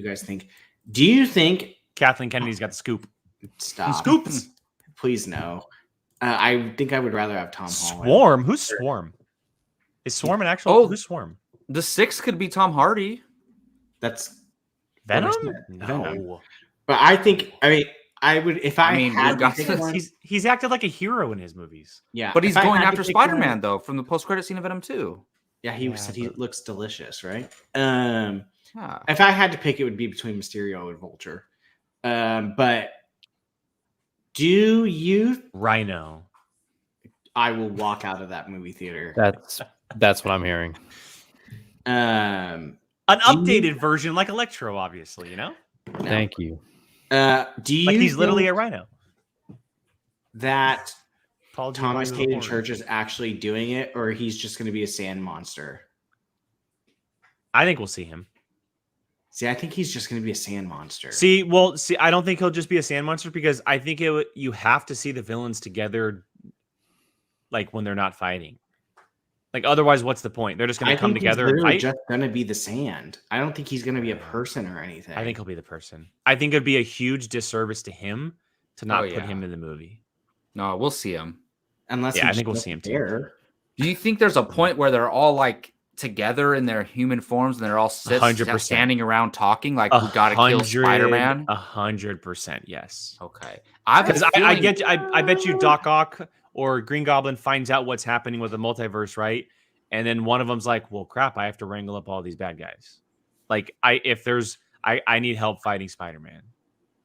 guys think. Do you think? Kathleen Kennedy's got the scoop. Stop. Scoops. Please no. I think I would rather have Tom Holland. Swarm. Who's Swarm? Is Swarm an actual? Oh. Who's Swarm? The 6 could be Tom Hardy. That's Venom? Venom. But I think. I mean, I would if I mean, had we've got to pick this- one. He's acted like a hero in his movies. Yeah, But he's if I going had to after pick one- Spider-Man, though, from the post-credit scene of Venom 2. Yeah, he Yeah, said he but- looks delicious, right? Yeah. If I had to pick, it would be between Mysterio and Vulture. But do you? Rhino. I will walk out of that movie theater. That's what I'm hearing. Um, An Do you- updated version, like Electro, obviously. You know, no. Thank you. Do you? like he's literally think a Rhino. that Paul Thomas Giamatti Hayden was a Church is actually doing it, or he's just going to be a sand monster. I think we'll see him. See, I think he's just going to be a sand monster. See, I don't think he'll just be a sand monster because I think you have to see the villains together, like when they're not fighting. Like otherwise, what's the point? They're just going to come together and fight. Just going to be the sand. I don't think he's going to be a person or anything. I think he'll be the person. I think it'd be a huge disservice to him to not put him in the movie. No, we'll see him. Unless I think we'll see him too. Do you think there's a point where they're all like together in their human forms and they're all 100%. standing around talking like we gotta kill Spider-Man? 100%, yes. Okay. I bet you Doc Ock or Green Goblin finds out what's happening with the multiverse, right? And then one of them's like, well, crap, I have to wrangle up all these bad guys. Like, I need help fighting Spider-Man,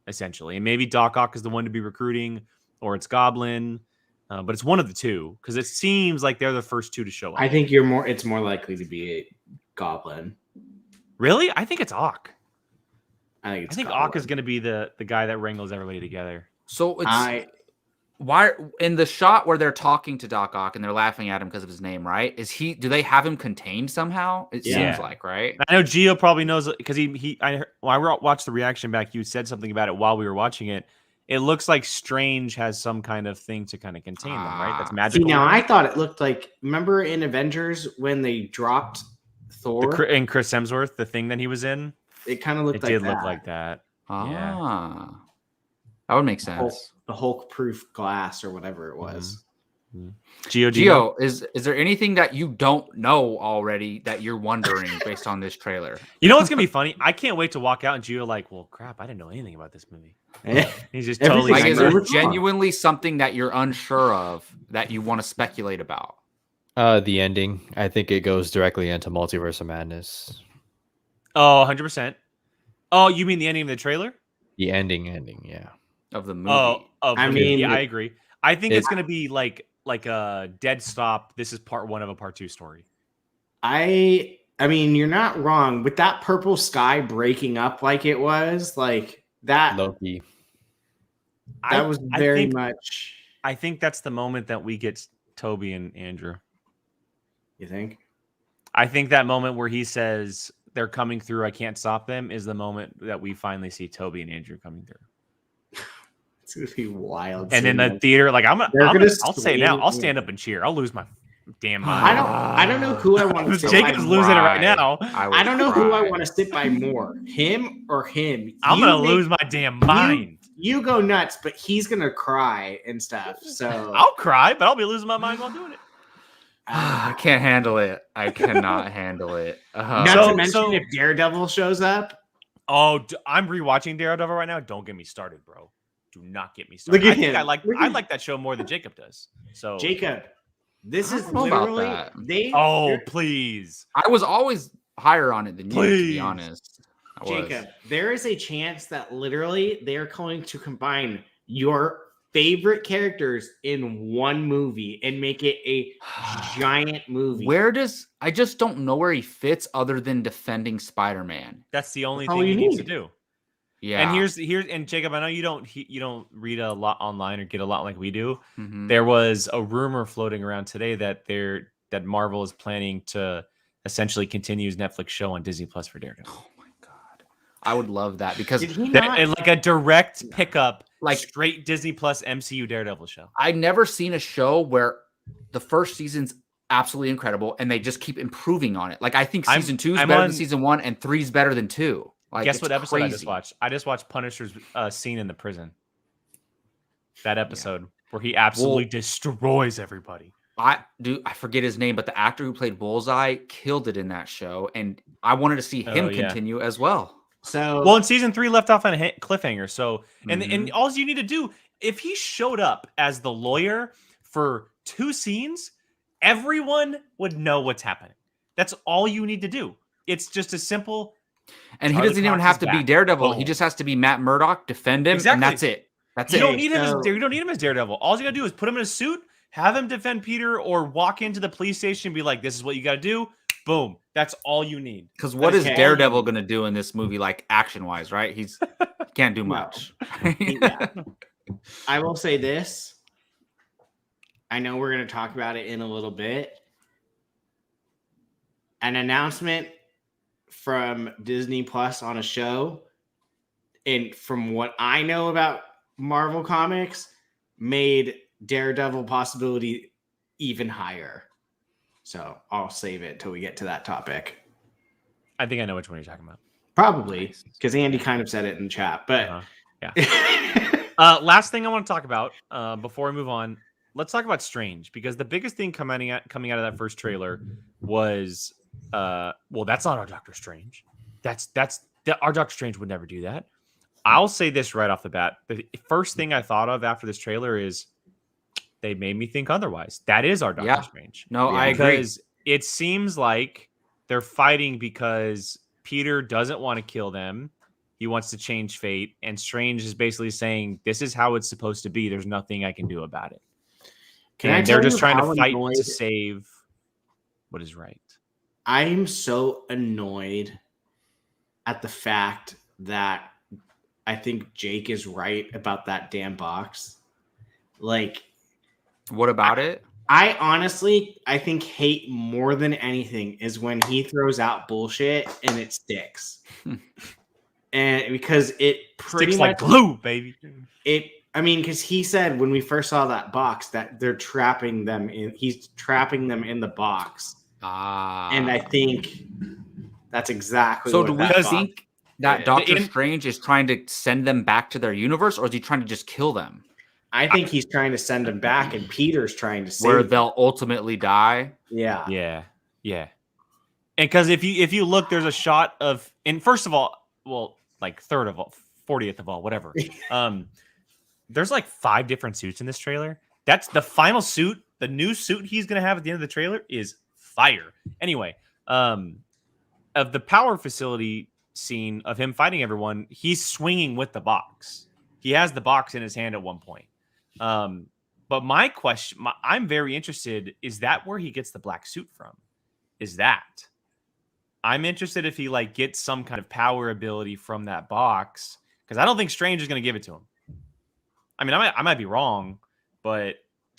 essentially. And maybe Doc Ock is the one to be recruiting, or it's Goblin. But it's one of the two because it seems like they're the first two to show up. I think it's more likely to be a Goblin. Really? I think it's Ock. I think Ock is going to be the guy that wrangles everybody together. So why in the shot where they're talking to Doc Ock and they're laughing at him because of his name, right? Do they have him contained somehow? It seems like, right? I know Gio probably knows because I watched the reaction back. You said something about it while we were watching it. It looks like Strange has some kind of thing to kind of contain them, right? That's magical. See, now I thought it looked like, remember in Avengers when they dropped Thor? And Chris Hemsworth, the thing that he was in? It kind of looked like that. It did look like that. Yeah. That would make sense. The Hulk-proof glass or whatever it was. Mm-hmm. Gio, is there anything that you don't know already that you're wondering based on this trailer? You know what's going to be funny? I can't wait to walk out and Gio like, well, crap, I didn't know anything about this movie. He's just totally like, is there genuinely something that you're unsure of that you want to speculate about? The ending. I think it goes directly into Multiverse of Madness. Oh, 100%. Oh, you mean the ending of the trailer? The ending, yeah. Of the movie. I agree. I think it's going to be like a dead stop. This is part 1 of a part 2 story. I mean, you're not wrong. With that purple sky breaking up like it was, like that. Loki. That was very much. I think that's the moment that we get Toby and Andrew. You think? I think that moment where he says they're coming through, I can't stop them, is the moment that we finally see Toby and Andrew coming through. It's gonna be wild. And in the theater, like I'll say now, I'll stand up and cheer. I'll lose my damn mind. I don't know who I want to sit Jacob's losing it right now. I don't know who I want to sit by more, him or him. I'm gonna lose my damn mind. You go nuts, but he's gonna cry and stuff. So I'll cry, but I'll be losing my mind while doing it. I can't handle it. I cannot handle it. Not to mention if Daredevil shows up. Oh, I'm rewatching Daredevil right now. Don't get me started, bro. Do not get me started. Look at him. I like that show more than Jacob does. So Jacob, this is literally please. I was always higher on it than you, to be honest. Jacob, there is a chance that literally they're going to combine your favorite characters in one movie and make it a giant movie. I just don't know where he fits other than defending Spider-Man. That's the only thing he needs to do. Yeah. And here's Jacob, I know you don't read a lot online or get a lot like we do. Mm-hmm. There was a rumor floating around today that Marvel is planning to essentially continue his Netflix show on Disney Plus for Daredevil. Oh my god. I would love that because like a direct pickup, like straight Disney Plus MCU Daredevil show. I've never seen a show where the first season's absolutely incredible and they just keep improving on it. Like I think season 2 is better than season 1 and 3 is better than 2. Like, guess what episode crazy. I just watched? I just watched Punisher's scene in the prison. That episode where he absolutely destroys everybody. I forget his name, but the actor who played Bullseye killed it in that show, and I wanted to see him continue as well. So, in season 3 left off on a cliffhanger. So, and all you need to do, if he showed up as the lawyer for 2 scenes, everyone would know what's happening. That's all you need to do. It's just a simple. And he doesn't even have to be Daredevil. He just has to be Matt Murdock, defend him, and that's it. You don't need him as Daredevil. All you gotta do is put him in a suit, have him defend Peter, or walk into the police station and be like, "This is what you gotta do." Boom. That's all you need. Because what is Daredevil gonna do in this movie, like action-wise, right? He can't do much. I will say this. I know we're gonna talk about it in a little bit. An announcement from Disney Plus on a show, and from what I know about Marvel Comics, made Daredevil possibility even higher. So I'll save it till we get to that topic. I think I know which one you're talking about. Probably, because Andy kind of said it in the chat. But last thing I want to talk about before I move on, let's talk about Strange, because the biggest thing coming out of that first trailer was, well, that's not our Doctor Strange. Our Doctor Strange would never do that. I'll say this right off the bat. The first thing I thought of after this trailer is they made me think otherwise. That is our Doctor Strange. No, I agree. Because it seems like they're fighting because Peter doesn't want to kill them. He wants to change fate. And Strange is basically saying, this is how it's supposed to be. There's nothing I can do about it. And they're just trying to fight to save what is right. I'm so annoyed at the fact that I think Jake is right about that damn box. Like, what about it? I honestly, I think hate more than anything is when he throws out bullshit and it sticks. And because it pretty sticks much like glue, baby. I mean, because he said when we first saw that box that they're trapping them in, he's trapping them in the box. And I think that's exactly so what do we think that Doctor Strange is trying to send them back to their universe, or is he trying to just kill them? I think he's trying to send them back, and Peter's trying to save where them. They'll ultimately die. Yeah. And because if you look, there's a shot of, and first of all, well, like third of all, 40th of all, whatever. There's like 5 different suits in this trailer. That's the final suit. The new suit he's gonna have at the end of the trailer is fire. Anyway, of the power facility scene of him fighting everyone, he's swinging with the box. He has the box in his hand at one point. But my question, I'm very interested, is that where he gets the black suit from? Is that? I'm interested if he like gets some kind of power ability from that box, because I don't think Strange is going to give it to him. I mean, I might be wrong, but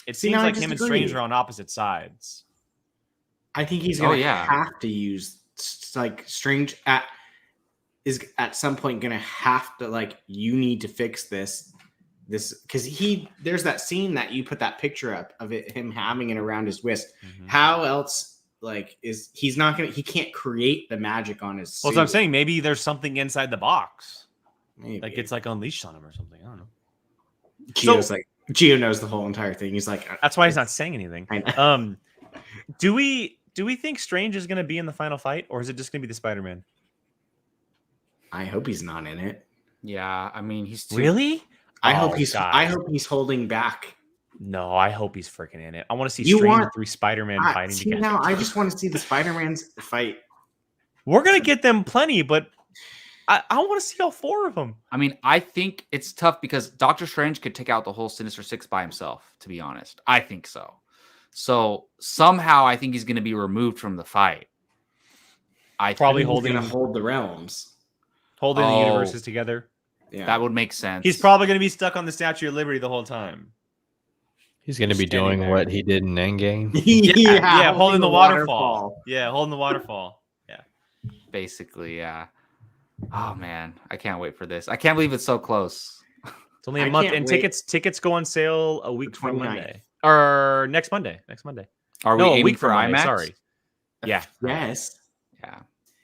it seems like him and Strange are on opposite sides. I think he's going to have to use, like, Strange is at some point going to have to, like, you need to fix this because there's that scene that you put that picture up of him having it around his wrist. Mm-hmm. How else, like, he can't create the magic on his suit. Well, so I'm saying maybe there's something inside the box. Maybe. Like it's like unleashed on him or something. I don't know. Gio knows the whole entire thing. He's like, that's why he's not saying anything. Do we think Strange is going to be in the final fight, or is it just going to be the Spider-Man? I hope he's not in it. Yeah, I mean, he's really. I hope he's holding back. No, I hope he's freaking in it. I want to see Strange and 3 Spider-Man fighting together. Now I just want to see the Spider-Mans fight. We're gonna get them plenty, but I want to see all 4 of them. I mean, I think it's tough because Doctor Strange could take out the whole Sinister Six by himself, to be honest. I think so. So somehow I think he's going to be removed from the fight. Probably hold the realms. Holding the universes together. Yeah. That would make sense. He's probably going to be stuck on the Statue of Liberty the whole time. He's going to be doing what he did in Endgame. Yeah, holding the waterfall. Yeah, holding the waterfall. Yeah. Basically, yeah. Oh man, I can't wait for this. I can't believe it's so close. It's only a month, and tickets go on sale a week from Monday. Or next Monday. Are we a week for Monday, IMAX? Sorry. Yeah. Yes. Yeah.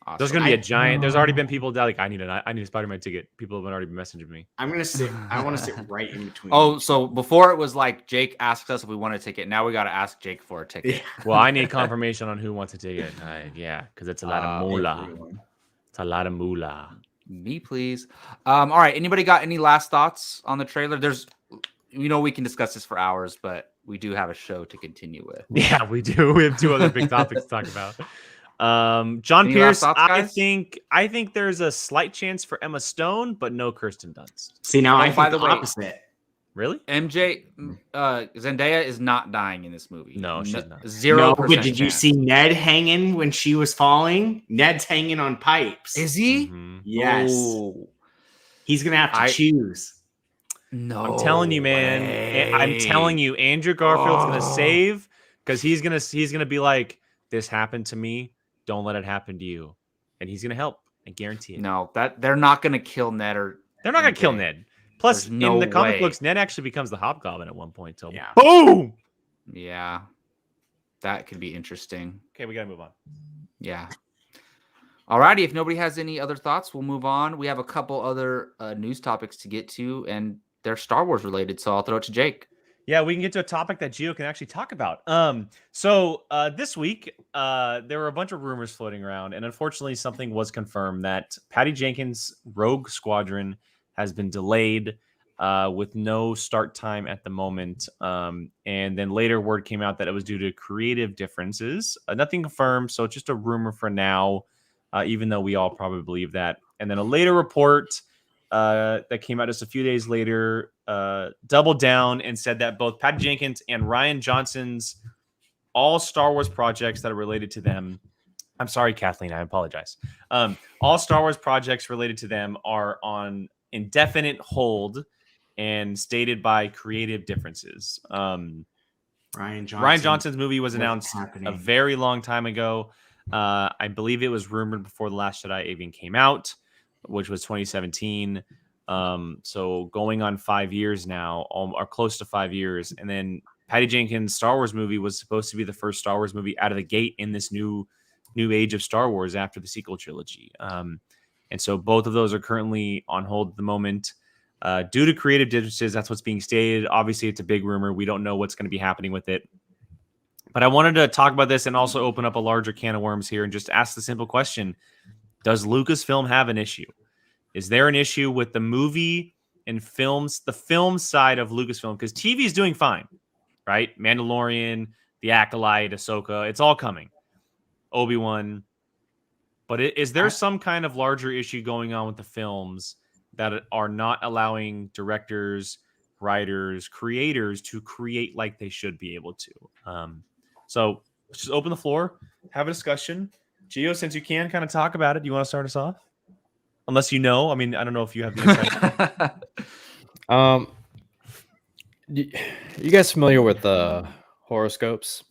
Awesome. There's going to be a giant. There's already been people that like I need a Spider-Man ticket. People have already been messaging me. I want to sit right in between. Oh, so before it was like Jake asked us if we want a ticket. Now we got to ask Jake for a ticket. Yeah. Well, I need confirmation on who wants a ticket. Because it's a lot of moolah. It's a lot of moolah. Me, please. All right. Anybody got any last thoughts on the trailer? We can discuss this for hours, but we do have a show to continue with. Yeah, we do. We have 2 other big topics to talk about. John Pierce, I think there's a slight chance for Emma Stone, but no Kirsten Dunst. See, now I find the opposite. Really? MJ, Zendaya is not dying in this movie. No, she's not. 0%. But did you see Ned hanging when she was falling? Ned's hanging on pipes. Is he? Mm-hmm. Yes. Oh. He's gonna have to choose. No, I'm telling you, man. I'm telling you, Andrew Garfield's gonna save because he's gonna be like, this happened to me. Don't let it happen to you. and he's going to help. I guarantee it. No, that they're not going to kill Ned or They're not going to kill MJ. Ned. Plus, There's no in the comic way. books, Ned actually becomes the Hobgoblin at one point. So, Yeah. boom. Yeah, that could be interesting. Okay, we got to move on. Yeah. Alrighty, if nobody has any other thoughts, we'll move on. We have a couple other news topics to get to, and they're Star Wars related, so I'll throw it to Jake. Yeah, we can get to a topic that Gio can actually talk about. So this week, there were a bunch of rumors floating around, and unfortunately, something was confirmed that Patty Jenkins' Rogue Squadron has been delayed with no start time at the moment. And then later, word came out that it was due to creative differences. Nothing confirmed, so it's just a rumor for now, even though we all probably believe that. And then a later report that came out just a few days later doubled down and said that both Patty Jenkins and Rian Johnson's all Star Wars projects that are related to them. I'm sorry, Kathleen, I apologize. All Star Wars projects related to them are on indefinite hold and stated by creative differences. Rian Johnson's movie was what's announced happening? a very long time ago. I believe it was rumored before The Last Jedi even came out, which was 2017. So going on 5 years now, or close to 5 years. And then Patty Jenkins' Star Wars movie was supposed to be the first Star Wars movie out of the gate in this new age of Star Wars after the sequel trilogy. And so both of those are currently on hold at the moment due to creative differences. That's what's being stated. Obviously, it's a big rumor. We don't know what's going to be happening with it. But I wanted to talk about this and also open up a larger can of worms here and just ask the simple question. Does Lucasfilm have an issue? Is there an issue with the movie and films, the film side of Lucasfilm? Because TV is doing fine, right? Mandalorian, The Acolyte, Ahsoka, it's all coming. Obi-Wan. But is there some kind of larger issue going on with the films that are not allowing directors, writers, creators to create like they should be able to? So let's just open the floor, have a discussion. Gio, since you can kind of talk about it, do you want to start us off? Unless you know. I mean, I don't know if you have the insight. You guys familiar with the horoscopes?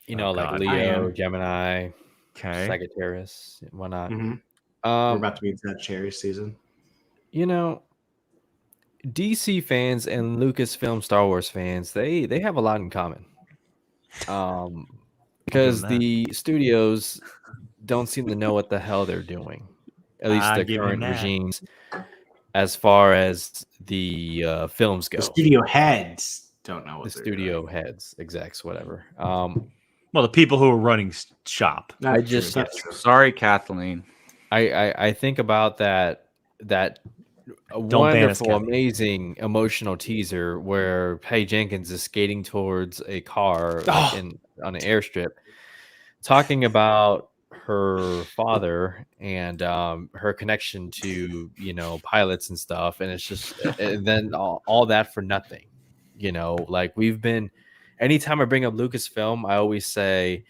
You know, Oh, like God. Leo, Gemini, Okay. Sagittarius, and whatnot. Mhm. We're about to be into that cherry season. You know, DC fans and Lucasfilm Star Wars fans, they have a lot in common. Because Give 'em that. the studios don't seem to know what the hell they're doing. At least the give 'em current that. regimes, as far as the films go. The studio heads don't know what The they're studio doing. heads, execs, whatever. Well, the people who are running shop. That's I just- true, that's true. Sorry, Kathleen. I think about that ban us, wonderful, Kathy. amazing, emotional teaser where Patty Jenkins is skating towards a car on an airstrip, talking about her father and her connection to pilots and stuff, and it's just and then all that for nothing. Like anytime I bring up Lucasfilm, I always say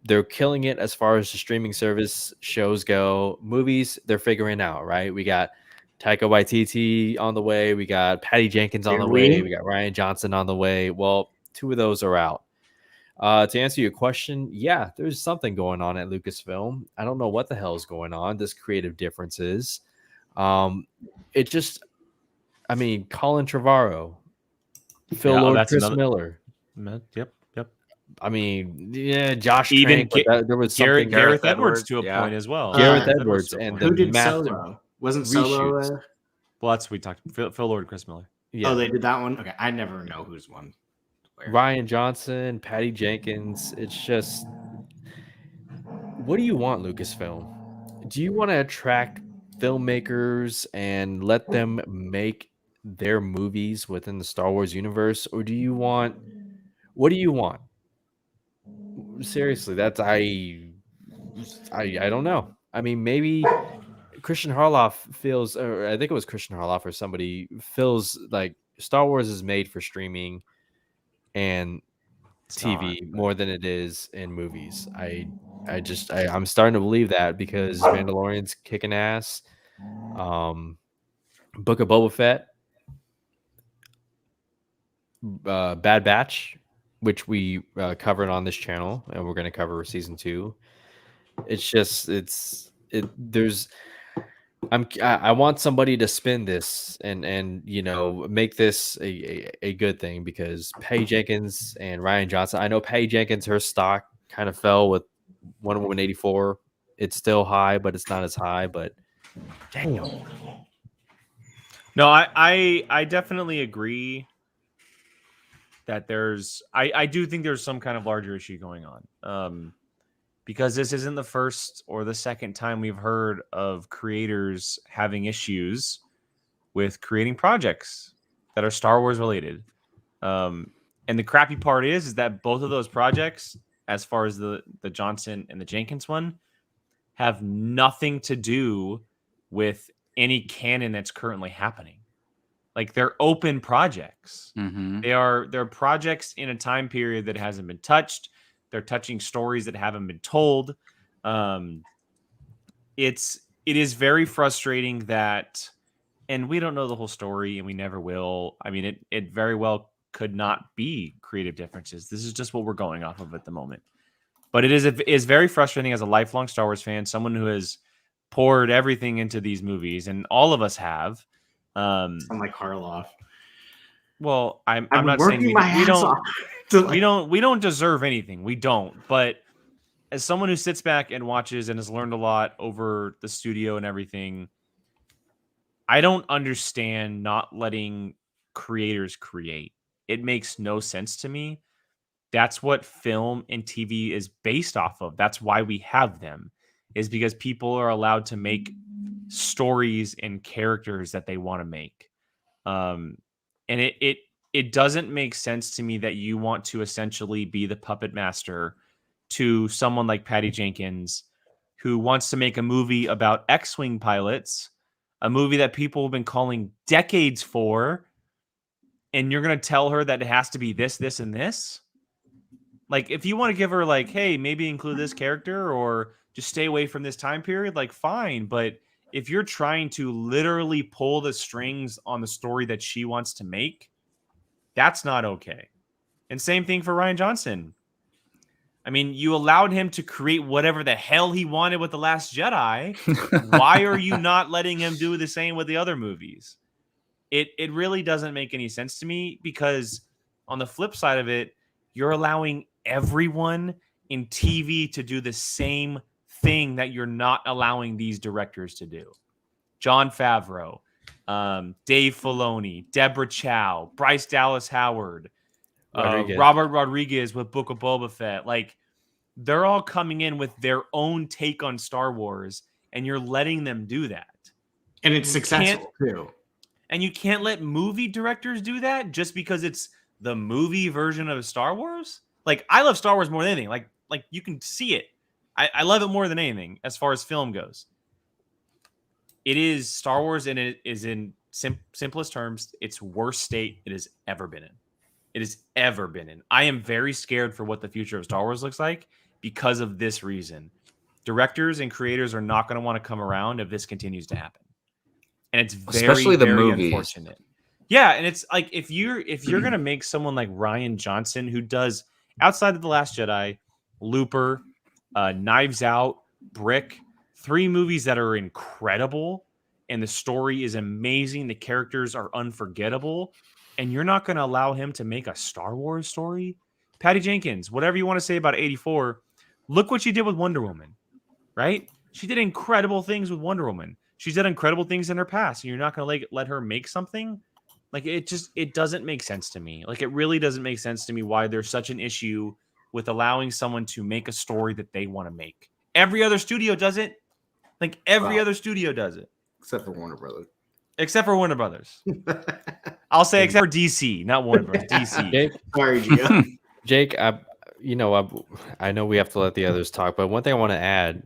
they're killing it as far as the streaming service shows go. Movies, they're figuring out, right? We got Taika Waititi on the way. We got Patty Jenkins on the way. We got Rian Johnson on the way. Well, 2 of those are out. To answer your question, yeah, there's something going on at Lucasfilm. I don't know what the hell is going on. This creative differences. Colin Trevorrow, Phil Lord, that's Chris another- Miller. Yep. Josh Even Trank, but there was something. Gareth Gareth Edwards to a Edwards, point as well. Gareth Uh, Edwards and Who the did massive Solo? Wasn't Solo reshoots. there? Well, that's what we talked. Phil Lord, Chris Miller. Yeah. Oh, they did that one? Okay, I never know who's won. Where. Rian Johnson, Patty Jenkins. It's just, what do you want, Lucasfilm? Do you want to attract filmmakers and let them make their movies within the Star Wars universe, or what do you want? Seriously, that's I don't know. I mean, maybe Christian Harloff feels, or I think it was Christian Harloff or somebody feels like Star Wars is made for streaming and TV more than it is in movies. I'm starting to believe that because Mandalorian's kicking ass. Book of Boba Fett, Bad Batch, which we covered on this channel, and we're going to cover season 2. It's just there's I want somebody to spin this and make this a good thing, because Patty Jenkins and Ryan Johnson. I know Patty Jenkins, her stock kind of fell with Wonder Woman 84. It's still high, but it's not as high. But damn, No, I definitely agree that I do think there's some kind of larger issue going on. Because this isn't the first or the second time we've heard of creators having issues with creating projects that are Star Wars related. And the crappy part is that both of those projects, as far as the Johnson and the Jenkins one, have nothing to do with any canon that's currently happening. Like, they're open projects. Mm-hmm. They're projects in a time period that hasn't been touched. They're touching stories that haven't been told. It is very frustrating that, and we don't know the whole story, and we never will. I mean, it very well could not be creative differences. This is just what we're going off of at the moment. But it is very frustrating as a lifelong Star Wars fan, someone who has poured everything into these movies, and all of us have. I'm like Harloff. Well, I'm I'm not saying working my we ass don't. off to, like, We don't deserve anything. We don't. But as someone who sits back and watches and has learned a lot over the studio and everything, I don't understand not letting creators create. It makes no sense to me. That's what film and TV is based off of. That's why we have them, is because people are allowed to make stories and characters that they want to make. And it doesn't make sense to me that you want to essentially be the puppet master to someone like Patty Jenkins, who wants to make a movie about X-Wing pilots, a movie that people have been calling decades for, and you're going to tell her that it has to be this, this, and this? Like, if you want to give her, like, hey, maybe include this character or just stay away from this time period, like, fine. But if you're trying to literally pull the strings on the story that she wants to make, that's not okay. And same thing for Ryan Johnson. I mean, you allowed him to create whatever the hell he wanted with The Last Jedi. Why are you not letting him do the same with the other movies? It really doesn't make any sense to me, because on the flip side of it, you're allowing everyone in TV to do the same thing that you're not allowing these directors to do. Jon Favreau, Dave Filoni, Deborah Chow, Bryce Dallas Howard, Robert Rodriguez with Book of Boba Fett. Like, they're all coming in with their own take on Star Wars, and you're letting them do that. and it's successful too. And you can't let movie directors do that just because it's the movie version of Star Wars. Like, I love Star Wars more than anything. Like you can see it. I love it more than anything as far as film goes. It is Star Wars, and it is, in simplest terms, its worst state it has ever been in. It has ever been in. I am very scared for what the future of Star Wars looks like because of this reason. Directors and creators are not going to want to come around if this continues to happen. And it's very, Especially the very movies. unfortunate. Yeah, and it's like, if you're going to make someone like Ryan Johnson, who does, outside of The Last Jedi, Looper, Knives Out, Brick, 3 movies that are incredible, and the story is amazing, the characters are unforgettable, and you're not going to allow him to make a Star Wars story? Patty Jenkins, whatever you want to say about 84, look what she did with Wonder Woman, right? She did incredible things with Wonder Woman. She's done incredible things in her past, and you're not going to let her make something? Like, it doesn't make sense to me. Like, it really doesn't make sense to me why there's such an issue with allowing someone to make a story that they want to make. Every other studio does it. Like, every other studio does it. Except for Warner Brothers. Except for Warner Brothers. I'll say except for DC, not Warner Brothers. DC. Jake, Sorry, Gio. Jake, I know we have to let the others talk, but one thing I want to add,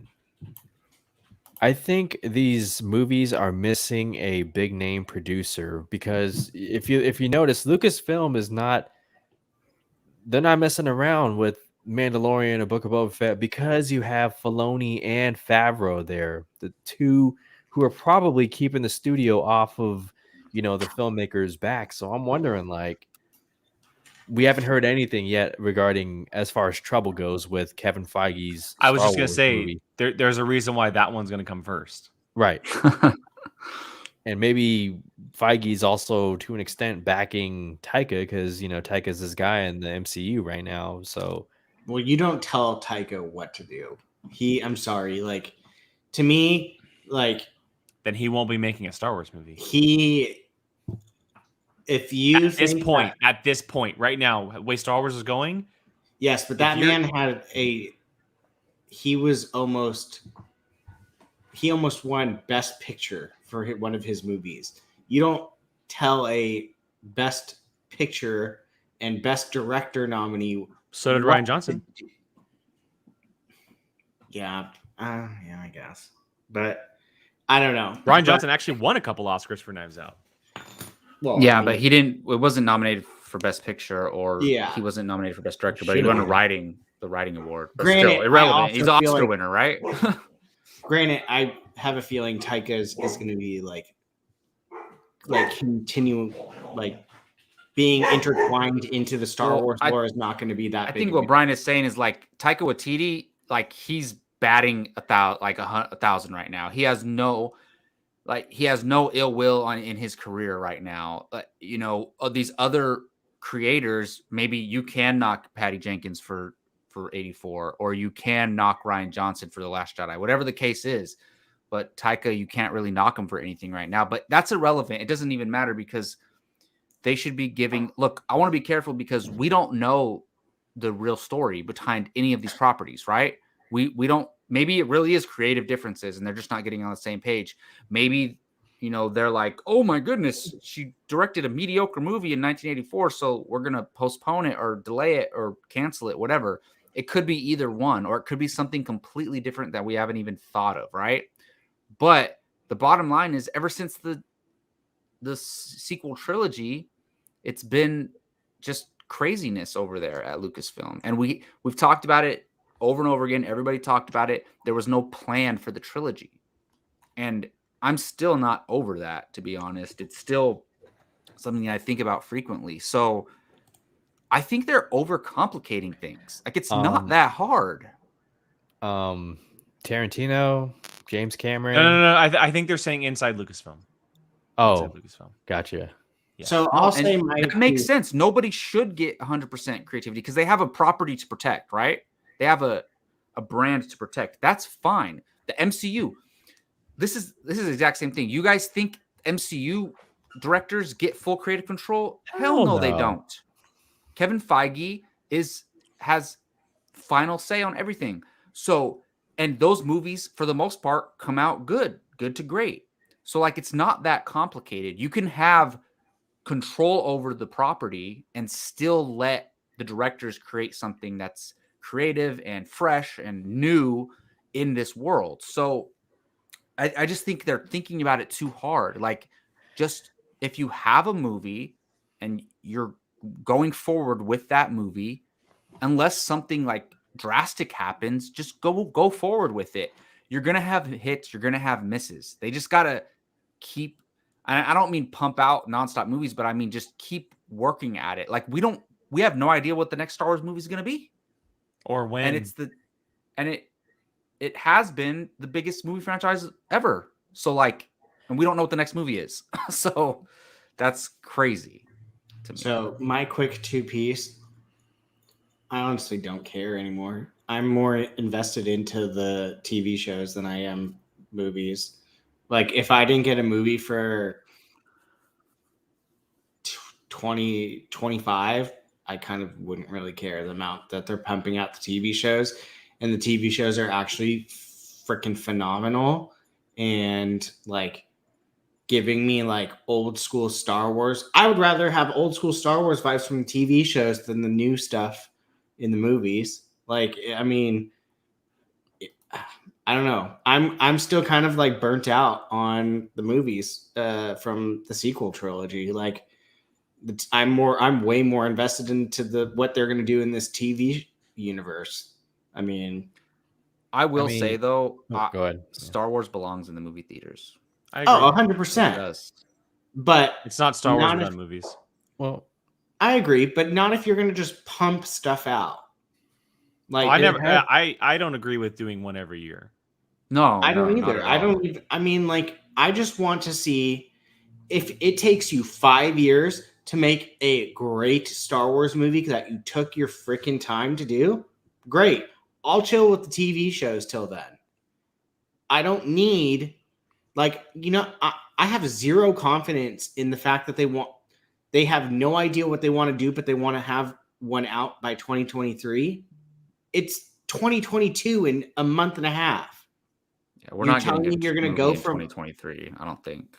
I think these movies are missing a big name producer, because if you notice, Lucasfilm is they're not messing around with Mandalorian and Book of Boba Fett, because you have Filoni and Favreau there, the two who are probably keeping the studio off of the filmmakers' back. So I'm wondering, like, we haven't heard anything yet regarding as far as trouble goes with Kevin Feige's. I was Star just gonna Wars say movie. there's a reason why that one's gonna come first. Right. And maybe Feige's also to an extent backing Taika because Taika's this guy in the MCU right now. So Well, you don't tell Taika what to do. I'm sorry, like to me, like Then he won't be making a Star Wars movie. If you At this point, right now, the way Star Wars is going, yes, but that man had he almost won Best Picture for one of his movies. You don't tell a Best Picture and Best Director nominee. so did Ryan Johnson. Yeah, I guess, but I don't know. Ryan Johnson actually won a couple Oscars for Knives Out. Well, Yeah, I mean, but he didn't. It wasn't nominated for Best Picture, or Yeah. he wasn't nominated for Best Director, but he Should've won the been. writing award. But Granted, still, I irrelevant. He's also an feel Oscar like- winner, right? Granted, I have a feeling Taika is going to be like continue like being intertwined into the Star Well, Wars lore is not going to be that. I big think of what a- Brian is saying is like Taika Waititi, like he's batting 1,000 right now. He has no ill will in his career right now. Of these other creators, maybe you can knock Patty Jenkins for 84, or you can knock Ryan Johnson for The Last Jedi, whatever the case is. But Taika, you can't really knock him for anything right now. But that's irrelevant. It doesn't even matter because they should be giving. Look, I want to be careful because we don't know the real story behind any of these properties, right? We don't. Maybe it really is creative differences, and they're just not getting on the same page. Maybe they're like, oh my goodness, she directed a mediocre movie in 1984, so we're gonna postpone it or delay it or cancel it, whatever. It could be either one, or it could be something completely different that we haven't even thought of, right? But the bottom line is, ever since the sequel trilogy, it's been just craziness over there at Lucasfilm, and we've talked about it over and over again. Everybody talked about it. There was no plan for the trilogy, and I'm still not over that, to be honest. It's still something I think about frequently. So I think they're overcomplicating things. Like it's not that hard. Tarantino, James Cameron. No. I think they're saying inside Lucasfilm. Oh, Inside Lucasfilm. gotcha. Yeah. So I'll say And my that makes sense. Nobody should get 100% creativity because they have a property to protect, right? They have a brand to protect. That's fine. The MCU. This is the exact same thing. You guys think MCU directors get full creative control? Hell no, they no. don't. Kevin Feige has final say on everything. So, and those movies for the most part come out good to great. So like it's not that complicated. You can have control over the property and still let the directors create something that's creative and fresh and new in this world. So I just think they're thinking about it too hard. Like, just if you have a movie and you're going forward with that movie, unless something like drastic happens, just go forward with it. You're gonna have hits, you're gonna have misses. They just gotta keep. I don't mean pump out nonstop movies, but I mean just keep working at it. Like we have no idea what the next Star Wars movie is gonna be, Or when. and it has been the biggest movie franchise ever. So and we don't know what the next movie is. So that's crazy to me. So my quick two-piece, I honestly don't care anymore. I'm more invested into the TV shows than I am movies. Like if I didn't get a movie for 2025, I kind of wouldn't really care the amount that they're pumping out the TV shows. And the TV shows are actually freaking phenomenal and like giving me like old school Star Wars. I would rather have old school Star Wars vibes from TV shows than the new stuff in the movies. Like, I mean, I don't know. I'm still kind of like burnt out on the movies from the sequel trilogy. Like, I'm way more invested into what they're going to do in this TV universe. I mean, I will say though, go ahead. Star Wars belongs in the movie theaters. I agree. oh, It 100%. does. But It's not Star Wars Not without if- movies. Well, I agree, but not if you're going to just pump stuff out. Like I don't agree with doing one every year. No, I don't no, not either. at I all. don't even. I mean, like, I just want to see if it takes you 5 years to make a great Star Wars movie that you took your freaking time to do. Great. I'll chill with the TV shows till then. I don't need, like, I have zero confidence in the fact that they have no idea what they want to do, but they want to have one out by 2023. It's 2022 in a month and a half. Yeah, we're not going to you're going to go from 2023. I don't think.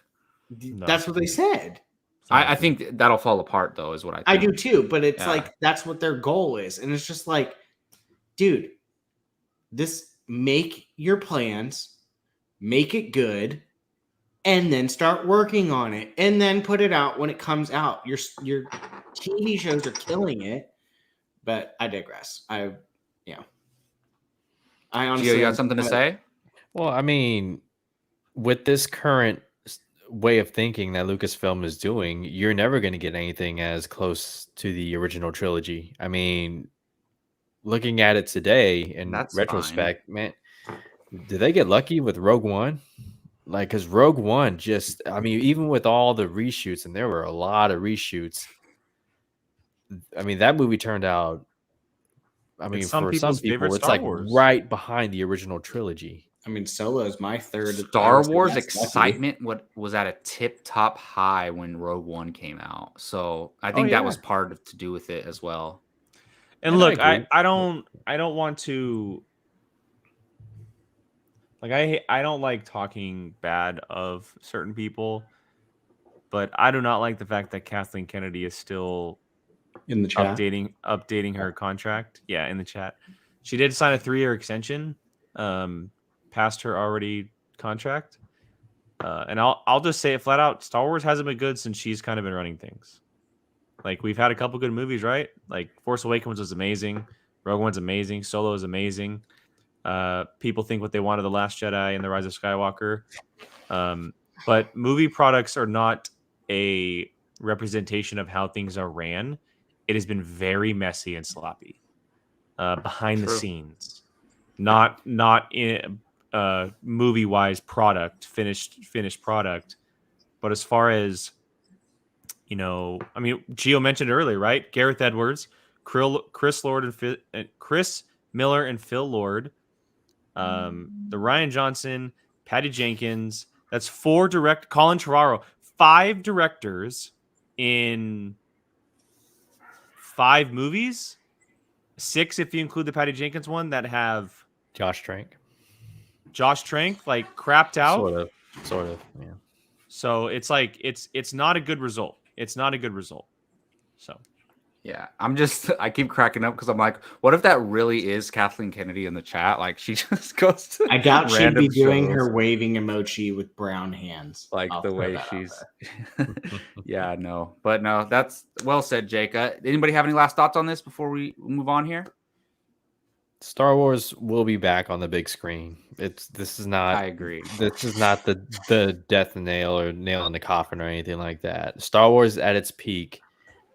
No. That's what they said. I think that'll fall apart, though, is what I think. I do too, but it's Yeah. like that's what their goal is, and it's just like, dude, make your plans, make it good, and then start working on it, and then put it out when it comes out. Your TV shows are killing it, but I digress. I honestly, Gio, you got something to say? Well, I mean, with this current way of thinking that Lucasfilm is doing, you're never going to get anything as close to the original trilogy. I mean, looking at it today in That's retrospect, man, did they get lucky with Rogue One? Like, because Rogue One just, I mean, even with all the reshoots, and there were a lot of reshoots, I mean, that movie turned out, I mean, It's some for some people's people, favorite it's Star like Wars. right behind the original trilogy. I mean, Solo is my third. Star Wars excitement was at a tip-top high when Rogue One came out. So I think that was part of to do with it as well. And look, I don't want to, like, I don't like talking bad of certain people, but I do not like the fact that Kathleen Kennedy is still in the chat updating her contract. Yeah, in the chat, she did sign a 3-year extension, past her already contract, and I'll just say it flat out: Star Wars hasn't been good since she's kind of been running things. Like, we've had a couple good movies, right? Like, Force Awakens was amazing, Rogue One's amazing, Solo is amazing. People think what they want of The Last Jedi and The Rise of Skywalker, but movie products are not a representation of how things are ran. It has been very messy and sloppy behind the scenes, not in movie wise product, finished product, but as far as, I mean, Gio mentioned earlier, right? Gareth Edwards, Chris Miller and Phil Lord, the Rian Johnson, Patty Jenkins. That's 4 Colin Trevorrow, 5 directors in 5 movies, 6 if you include the Patty Jenkins one, that have Josh Trank, like, crapped out. Sort of, yeah. So it's like it's not a good result. It's not a good result. So yeah, I keep cracking up because I'm like, what if that really is Kathleen Kennedy in the chat? Like, she just goes to I doubt she'd random be doing shows, her waving emoji with brown hands. like I'll the throw way that out she's. there. Yeah, no, but no, that's well said, Jake. Anybody have any last thoughts on this before we move on here? Star Wars will be back on the big screen. This is not. I agree. This is not the death nail or nail in the coffin or anything like that. Star Wars at its peak,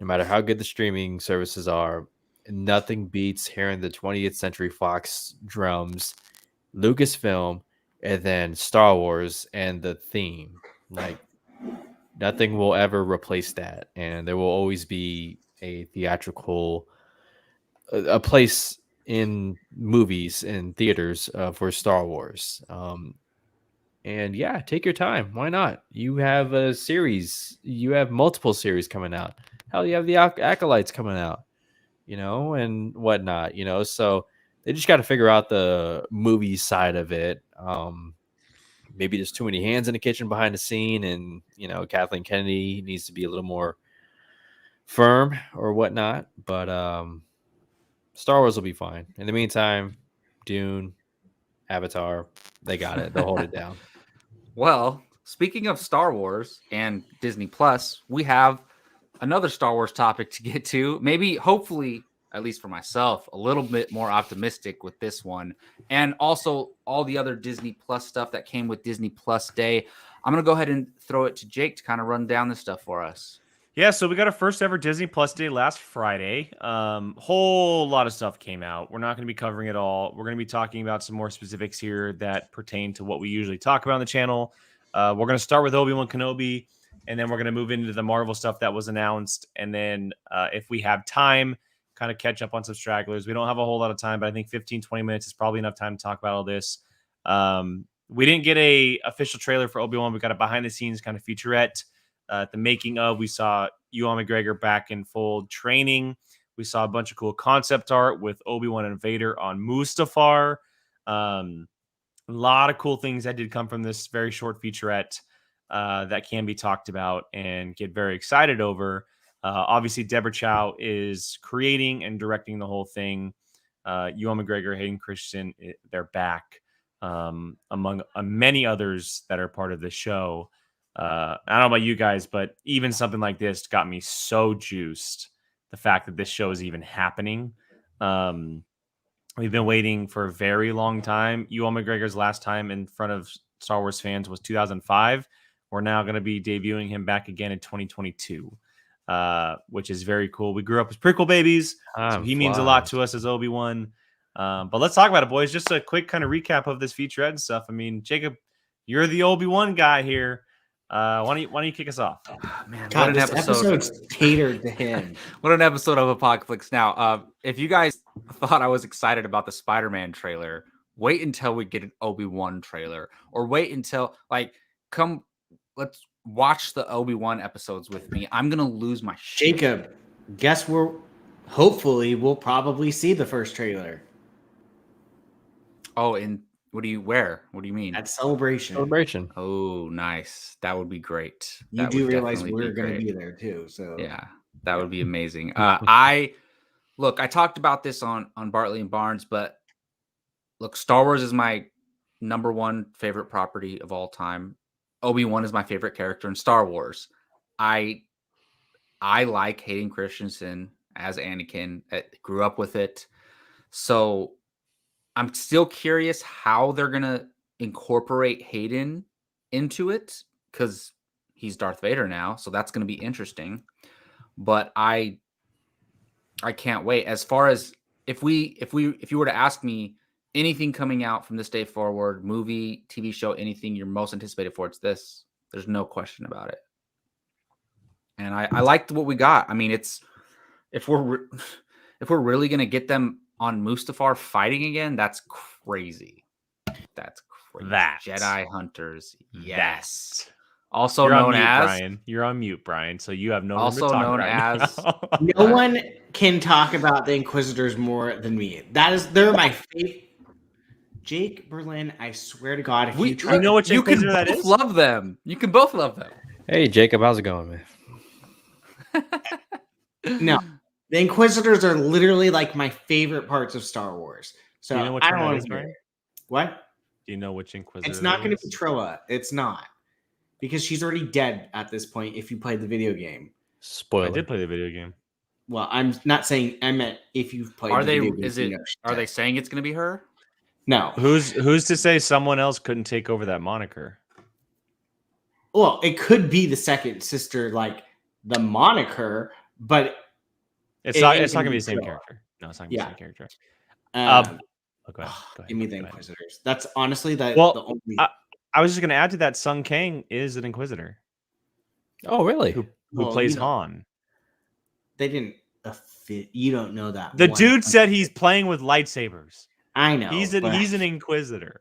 no matter how good the streaming services are, nothing beats hearing the 20th Century Fox drums, Lucasfilm, and then Star Wars and the theme. Like, nothing will ever replace that, and there will always be a theatrical, a place in movies and theaters for Star Wars. And yeah, take your time. Why not? You have a series. You have multiple series coming out. Hell, you have the Acolytes coming out, and whatnot, So they just got to figure out the movie side of it. Maybe there's too many hands in the kitchen behind the scene, and, Kathleen Kennedy needs to be a little more firm or whatnot. But Star Wars will be fine. In the meantime, Dune, Avatar, they got it. They'll hold it down. Well, speaking of Star Wars and Disney Plus, we have another Star Wars topic to get to. Maybe, hopefully, at least for myself, a little bit more optimistic with this one. And also all the other Disney Plus stuff that came with Disney Plus Day. I'm going to go ahead and throw it to Jake to kind of run down this stuff for us. Yeah, so we got our first ever Disney Plus Day last Friday. Whole lot of stuff came out. We're not going to be covering it all. We're going to be talking about some more specifics here that pertain to what we usually talk about on the channel. We're going to start with Obi-Wan Kenobi, and then we're going to move into the Marvel stuff that was announced. And then if we have time, kind of catch up on some stragglers. We don't have a whole lot of time, but I think 15, 20 minutes is probably enough time to talk about all this. We didn't get a official trailer for Obi-Wan. We got a behind-the-scenes kind of featurette. The making of, we saw Ewan McGregor back in full training. We saw a bunch of cool concept art with Obi-Wan and Vader on Mustafar. A lot of cool things that did come from this very short featurette that can be talked about and get very excited over. Obviously, Deborah Chow is creating and directing the whole thing. Ewan McGregor, Hayden Christensen, they're back, among many others that are part of the show. I don't know about you guys, but even something like this got me so juiced. The fact that this show is even happening. We've been waiting for a very long time. Ewan McGregor's last time in front of Star Wars fans was 2005. We're now going to be debuting him back again in 2022, which is very cool. We grew up as prequel babies, so he means a lot to us as Obi-Wan. But let's talk about it, boys. Just a quick kind of recap of this featurette and stuff. I mean, Jacob, you're the Obi-Wan guy here. Why don't you kick us off? Oh, man, God, what an episode's catered to him. What an episode of Apocaflix Now. If you guys thought I was excited about the Spider-Man trailer, wait until we get an Obi-Wan trailer, or wait until let's watch the Obi-Wan episodes with me. I'm gonna lose my shit. Jacob, guess hopefully we'll probably see the first trailer. Oh, and what do you mean? At Celebration. Oh, nice. That would be great. You That do would realize definitely we're be going to great. be there too. So Yeah, that would be amazing. I talked about this on Bartley and Barnes, but look, Star Wars is my number one favorite property of all time. Obi-Wan is my favorite character in Star Wars. I like Hayden Christensen as Anakin. I grew up with it. So I'm still curious how they're going to incorporate Hayden into it, because he's Darth Vader now. So that's going to be interesting. But I can't wait. As far as if you were to ask me anything coming out from this day forward, movie, TV show, anything you're most anticipated for, it's this. There's no question about it. And I liked what we got. I mean, if we're really going to get them on Mustafar fighting again, that's crazy. That's crazy. Jedi hunters, yes. Also You're known on mute, as Brian. You're on mute, Brian. So you have no room also to talk known right as now. no one can talk about the Inquisitors more than me. They're my favorite. Jake Berlin, I swear to God, if you try, you know what you can Inquisitor that both is? love them. You can both love them. Hey, Jacob, how's it going, man? no, the Inquisitors are literally like my favorite parts of Star Wars. So Do you know which I one don't that want is, to Brian? hear it. What? Do you know which Inquisitor? It's not that going to is? be Trilla. It's not, because she's already dead at this point. If you played the video game, Spoiler. I did play the video game. well, I'm not saying. I meant if you've played. Are the they? video game, Is you it? know she's Are they dead. saying it's going to be her? No. Who's to say someone else couldn't take over that moniker? Well, it could be the second sister, like the moniker, but It's not going to be be the same Trilla. character. No, it's not going to be the Yeah. same character. um, Go ahead. Go ahead. give me the Go ahead. Inquisitors. That's honestly the only. I was just going to add to that. Sung Kang is an Inquisitor Oh, really? who Well, plays you know, Han. They didn't fit. You don't know that. The one. dude said he's playing with lightsabers. I know. He's but an Inquisitor.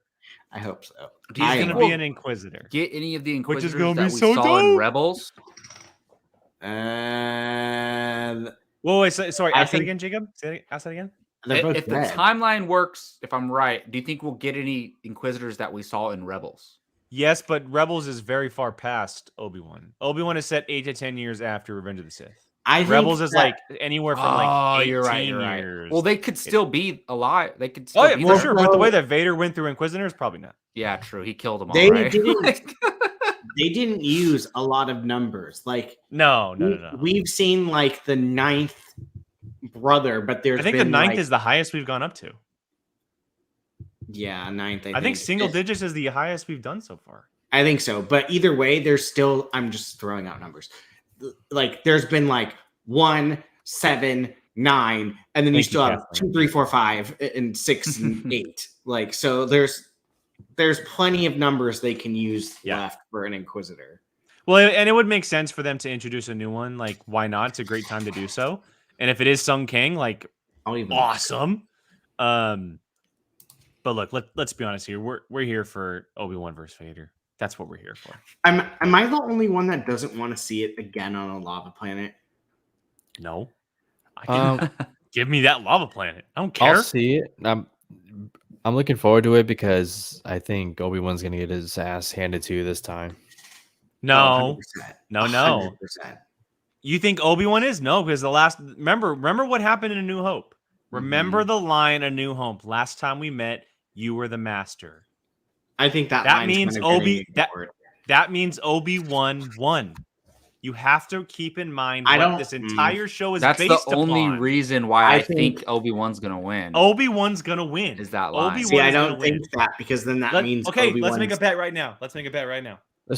I hope so. Do you He's think going to we'll be an Inquisitor. get any of the Which is Inquisitors gonna that be we so saw in dope. Rebels? Whoa, wait, sorry. I Ask that think- again, Jacob. Ask that again. They're both If the dead. timeline works, if I'm right, do you think we'll get any Inquisitors that we saw in Rebels? Yes, but Rebels is very far past Obi-Wan. Obi-Wan is set 8 to 10 years after Revenge of the Sith. I think Rebels is that- like anywhere from like 18 you're right. years. Well, they could still be alive. They could still Oh yeah, be for there. sure. But the way that Vader went through Inquisitors, probably not. Yeah, true. He killed them all. They Right? didn't- they didn't use a lot of numbers. Like No. we've seen like the 9th brother, but there's I think been the 9th like, is the highest we've gone up to. 9th. I think single digits is the highest we've done so far. I think so. But either way, there's still. I'm just throwing out numbers. like there's been like 1, 7, 9, and then you Thank still you, have Kathleen. 2, 3, 4, 5, and 6 and 8. Like, so there's plenty of numbers they can use left for an Inquisitor. Well, and it would make sense for them to introduce a new one. Like, why not? It's a great time to do so. And if it is Sung Kang, like, awesome. But look, let's be honest here. We're here for Obi-Wan versus Vader. That's what we're here for. Am I the only one that doesn't want to see it again on a lava planet? No. I can give me that lava planet. I don't care. I'll see it. I'm looking forward to it because I think Obi-Wan's gonna get his ass handed to you this time. No. 100%. No. 100%. You think Obi-Wan is? No, because the last remember what happened in A New Hope. Remember the line A New Hope. Last time we met, you were the master. I think that means that means Obi-Wan won. You have to keep in mind what this entire show is That's based the upon. only reason why I think Obi-Wan's gonna win. Obi-Wan's gonna win. Is that line? See, I don't think that, because then that means okay. Obi-Wan's... Let's make a bet right now. Let's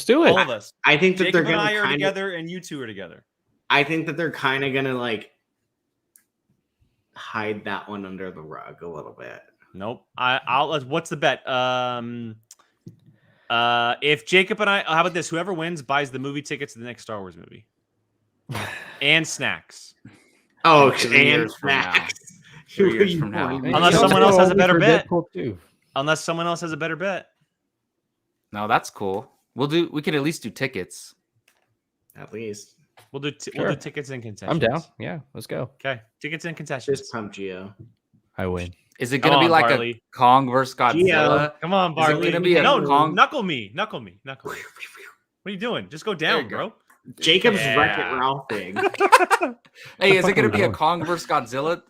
do it. All of us. I think that Jacob they're and gonna I are together, and you two are together. I think that they're kind of gonna like hide that one under the rug a little bit. Nope. I'll. What's the bet? If Jacob and I, how about this? Whoever wins buys the movie tickets to the next Star Wars movie, and snacks. Oh, And and snacks. 3 years from now. Unless someone else has a better bet. Unless someone else has a better bet. No, that's cool. We could at least do tickets. At least We'll do tickets and concessions. I'm down. Yeah, let's go. Okay, tickets and concessions. just pump Geo. I win. Is it gonna be like Barley. a Kong versus Godzilla? Come on, Is it Barley. gonna be a Kong? Knuckle me. What are you doing? Just go down, bro. Jacob's Wreck-It Ralph thing. Hey, is it gonna be a Kong versus Godzilla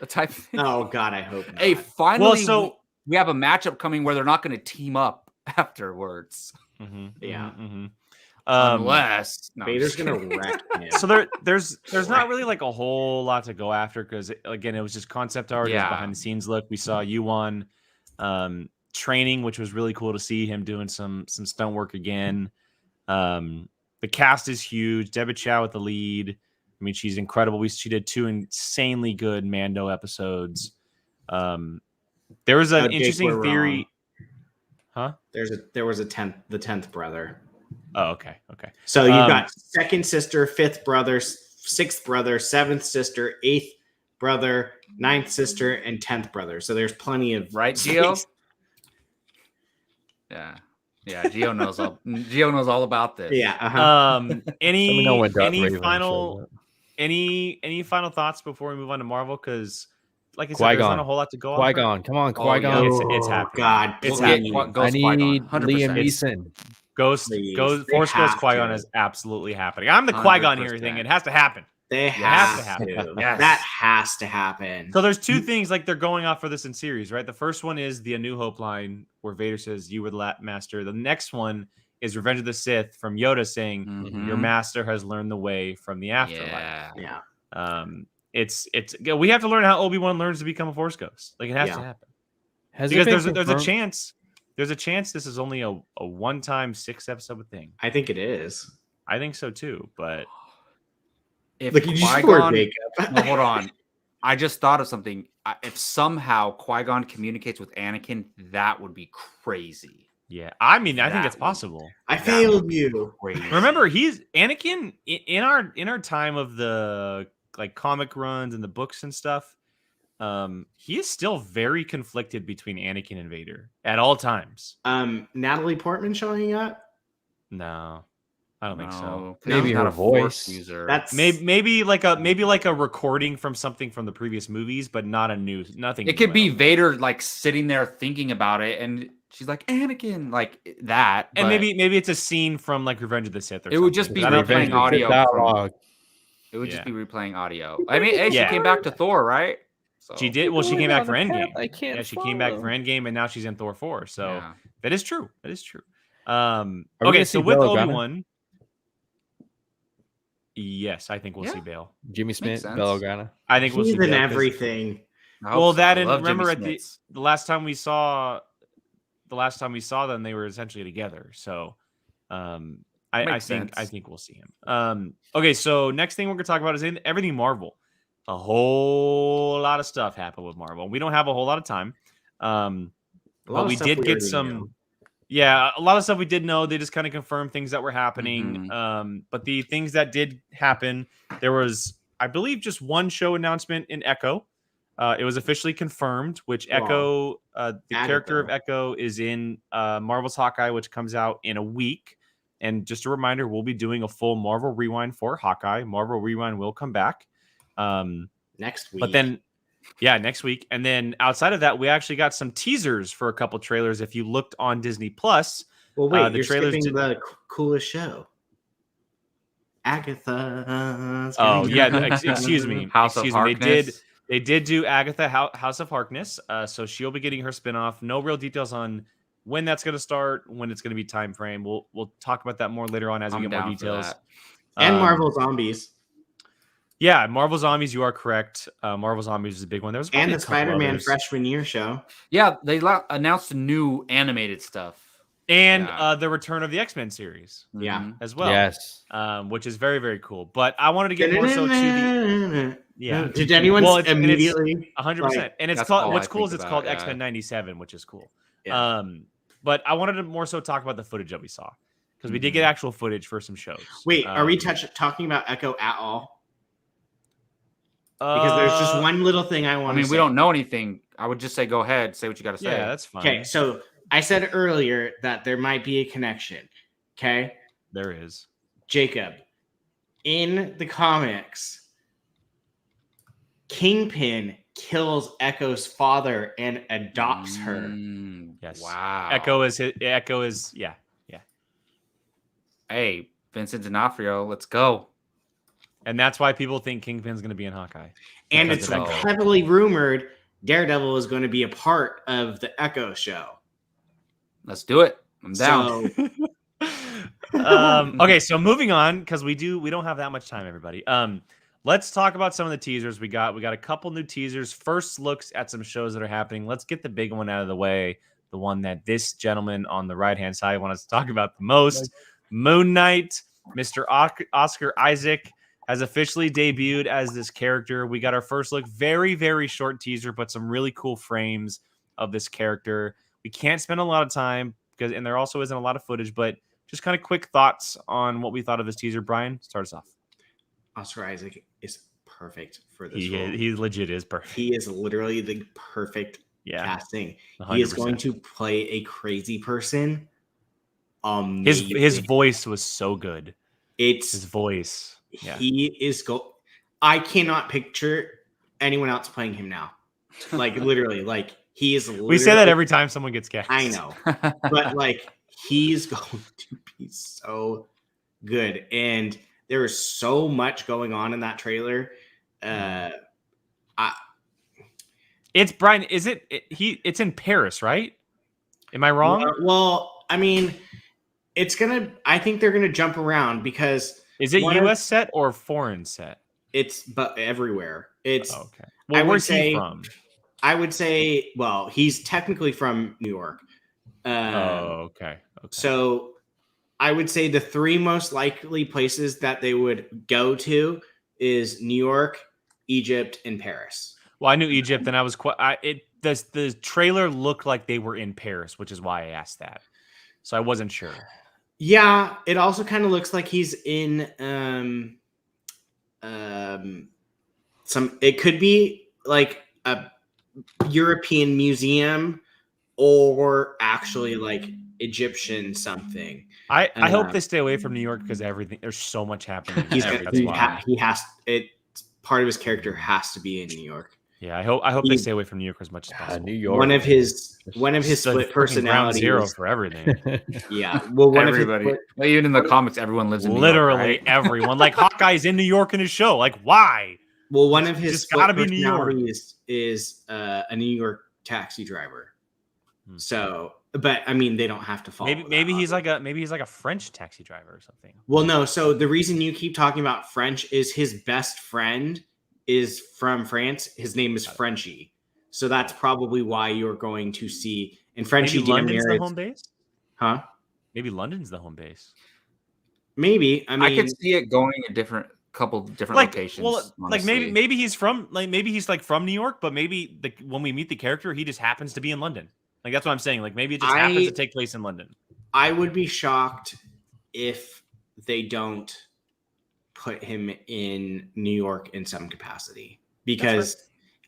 type thing? Oh God, I hope not. Hey, finally, so we have a matchup coming where they're not going to team up afterwards. Yeah. Unless Vader's gonna wreck him. So there's not really like a whole lot to go after because again it was just concept art, it was behind the scenes look. We saw Yuan training, which was really cool to see him doing some stunt work again. The cast is huge. Deborah Chow with the lead. I mean, she's incredible. She did 2 insanely good Mando episodes. There was an interesting theory. Wrong. Huh? There was the 10th brother. Oh, okay. So you've got second sister, 5th brother, 6th brother, 7th sister, 8th brother, 9th sister, and 10th brother. So there's plenty of right, Gio. Yeah, Gio knows all. Gio knows all about this. Yeah. Any final thoughts before we move on to Marvel? Because like I said, there's not a whole lot to go on. Qui-Gon, come on, Qui-Gon. It's happening. God, it's happening. I need Liam Neeson. Force Ghost Qui-Gon is absolutely happening. I'm the Qui-Gon here thing. It has to happen. They have have to to. happen. Yes. That has to happen. So there's 2 things like they're going off for this in series, right? The first one is the A New Hope line where Vader says, "You were the master." The next one is Revenge of the Sith from Yoda saying, "Your master has learned the way from the afterlife." Yeah. It's we have to learn how Obi-Wan learns to become a Force ghost. Like it has to happen. Because there's a chance. There's a chance this is only a one-time 6-episode thing. I think it is. I think so too, but If look, you Qui-Gon, no, hold on. I just thought of something. If somehow Qui-Gon communicates with Anakin, that would be crazy. yeah, I mean, I think it's possible. I failed you. Crazy. Remember, he's Anakin in our time of the like comic runs and the books and stuff. He is still very conflicted between Anakin and Vader at all times. Natalie Portman showing up? No, I don't think so. Maybe He's her not a voice. Force user. That's Maybe like a recording from something from the previous movies, but not nothing. It could be Vader like sitting there thinking about it, and she's like Anakin, like that. And but maybe it's a scene from like Revenge of the Sith. Or it would just be something. I don't replaying think- audio. Dialogue. It would just Yeah. be replaying audio. I mean, hey, she Yeah. came back to Thor, right? So, She did. Well, she came back for Endgame. I can't. Yeah, she came back for Endgame, and now she's in Thor 4. So yeah. that is true. That is true. we Okay, gonna so see with Bail Organa? Obi-Wan, yes, I think we'll see Bail. Jimmy Smith, sense. Bell Organa. I think we'll he's see Bail. in 'Cause- everything. I hope Well, so. that I and love Jimmy remember at Smits. the last time we saw them, they were essentially together. So I I think we'll see him. Okay, so next thing we're gonna talk about is everything Marvel. A whole lot of stuff happened with Marvel. We don't have a whole lot of time, but we did get some. Yeah, a lot of stuff we did know. They just kind of confirmed things that were happening. But the things that did happen, there was, I believe, just one show announcement in Echo. It was officially confirmed, which Echo, the character of Echo, is in Marvel's Hawkeye, which comes out in a week. And just a reminder, we'll be doing a full Marvel Rewind for Hawkeye. Marvel Rewind will come back next week. But then, next week. And then outside of that, we actually got some teasers for a couple trailers. If you looked on Disney Plus, well, wait, you're skipping the coolest show, Agatha. Oh yeah, excuse me. House of Harkness. They did do Agatha House of Harkness. So she'll be getting her spinoff. No real details on when that's going to start, when it's going to be time frame. We'll talk about that more later on as we get more details. And Marvel Zombies. Yeah, Marvel Zombies. You are correct. Marvel Zombies is a big one. There was and the Spider-Man freshman year show. Yeah, they announced a new animated stuff. And the return of the X-Men series. Yeah. As well. Yes. Which is very, very cool. But I wanted to get more so to the... Yeah. Did anyone immediately... 100%. And it's called... What's cool is it's called X-Men 97, which is cool. Yeah. But I wanted to more so talk about the footage that we saw. Because we did get actual footage for some shows. Wait, are we talking about Echo at all? Because there's just one little thing I want to say. We don't know anything. I would just say go ahead. Say what you got to say. Yeah, that's fine. Okay, so... I said earlier that there might be a connection. Okay? There is. Jacob, in the comics, Kingpin kills Echo's father and adopts her. Yes. Wow. Echo is yeah. Hey, Vincent D'Onofrio, let's go. And that's why people think Kingpin's going to be in Hawkeye. And it's heavily rumored Daredevil is going to be a part of the Echo show. Let's do it. I'm down. Okay, so moving on, because we don't have that much time, everybody. Let's talk about some of the teasers we got. We got a couple new teasers, first looks at some shows that are happening. Let's get the big one out of the way, the one that this gentleman on the right-hand side wants to talk about the most. Moon Knight, Mr. Oscar Isaac has officially debuted as this character. We got our first look, very, very short teaser, but some really cool frames of this character. We can't spend a lot of time and there also isn't a lot of footage, but just kind of quick thoughts on what we thought of this teaser. Brian, start us off. Oscar Isaac is perfect for this role. He legit is perfect. He is literally the perfect casting. 100%. He is going to play a crazy person. His voice was so good. His voice. Yeah. He is I cannot picture anyone else playing him now. Like literally, like he is. We say that every time someone gets cast. I know, but like he's going to be so good, and there is so much going on in that trailer. It's Brian. Is it? It's in Paris, right? Am I wrong? Well, I mean, I think they're gonna jump around because is it U.S. set or foreign set? It's everywhere. It's okay. Well, where's he from? I would say, well, he's technically from New York. Okay. So I would say the three most likely places that they would go to is New York, Egypt, and Paris. Well, I knew Egypt, and I was the trailer looked like they were in Paris, which is why I asked that. So I wasn't sure. Yeah, it also kind of looks like he's in it could be like a European museum or actually like Egyptian something. I hope they stay away from New York because there's so much happening. Part of his character has to be in New York. Yeah, I hope they stay away from New York as much as possible. New York. One of his split personalities. Zero for everything. Yeah. Well, everybody. Even in the comics, everyone lives in New York, right? Everyone. Like Hawkeye's in New York in his show. Like, why? Well, one of his split personalities is a New York taxi driver. So, but I mean, they don't have to follow. Maybe he's like a French taxi driver or something. Well, no. So the reason you keep talking about French is his best friend is from France. His name is Frenchie. So that's probably why you're going to see. And Frenchie, maybe London's the home base? Huh? Maybe London's the home base. Maybe. I mean, I could see it going a couple different locations. Like maybe he's from from New York, but maybe when we meet the character, he just happens to be in London. Like that's what I'm saying. Like maybe it just happens to take place in London. I would be shocked if they don't put him in New York in some capacity, because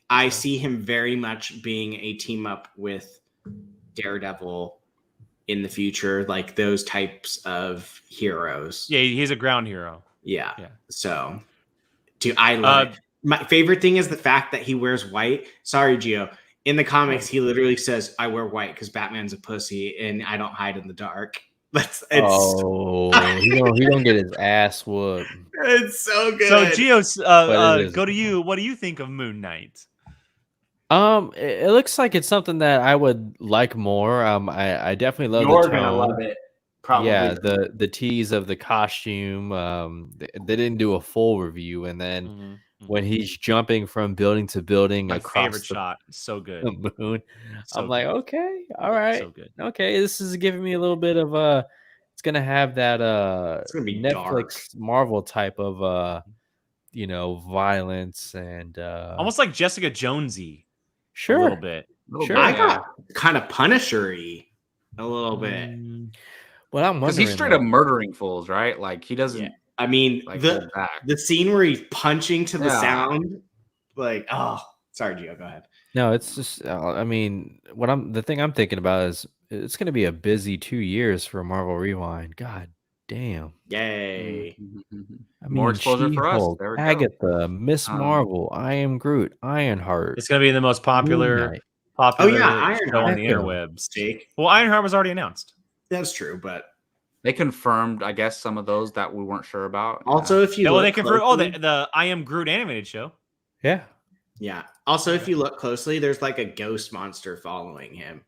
I see him very much being a team up with Daredevil in the future, like those types of heroes. Yeah, he's a ground hero. Yeah. So, I love it. My favorite thing is the fact that he wears white. Sorry, Gio. In the comics, he literally says, "I wear white because Batman's a pussy and I don't hide in the dark." He don't get his ass whooped. It's so good. So, Gio, go to you. What do you think of Moon Knight? It looks like it's something that I would like more. I definitely love. You're gonna love it. Probably. Yeah, the tease of the costume. They didn't do a full review, and then when he's jumping from building to building, my across favorite shot, so good. The moon. So I'm like, okay, all right, so good. Okay, this is giving me a little bit of it's gonna have that it's gonna be Netflix dark. Marvel type of violence and almost like Jessica Jonesy. Sure, a little bit. Sure, I got kind of Punisher-y a little bit. Well, I'm wondering, he's straight up murdering fools, right? Like he doesn't. Yeah. I mean, like, the scene where he's punching to the sound, like, oh, sorry, Gio, go ahead. No, it's just, I mean, the thing I'm thinking about is it's going to be a busy 2 years for Marvel Rewind. God damn! Yay! I mean, more exposure for us. There we Agatha, Miss Marvel, I Am Groot, Ironheart. It's going to be the most popular show on the interwebs. Well, Ironheart was already announced. That's true, but they confirmed, I guess, some of those that we weren't sure about. Also, if you they confirmed the I Am Groot animated show. Yeah. Also, if you look closely, there's like a ghost monster following him.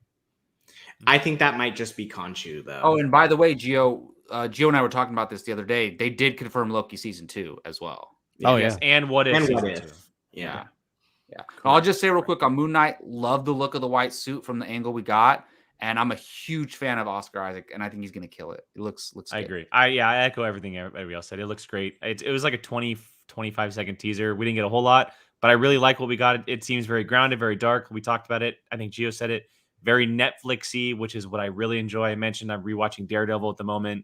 I think that might just be Khonshu, though. Oh, and by the way, Gio and I were talking about this the other day. They did confirm Loki season 2 as well. Yes. And What If season 2. Yeah. I'll just say real quick on Moon Knight. Love the look of the white suit from the angle we got. And I'm a huge fan of Oscar Isaac, and I think he's going to kill it. It looks good. I agree. I echo everything everybody else said. It looks great. It was like a 20-25-second teaser. We didn't get a whole lot, but I really like what we got. It seems very grounded, very dark. We talked about it. I think Gio said it. Very Netflixy, which is what I really enjoy. I mentioned I'm rewatching Daredevil at the moment.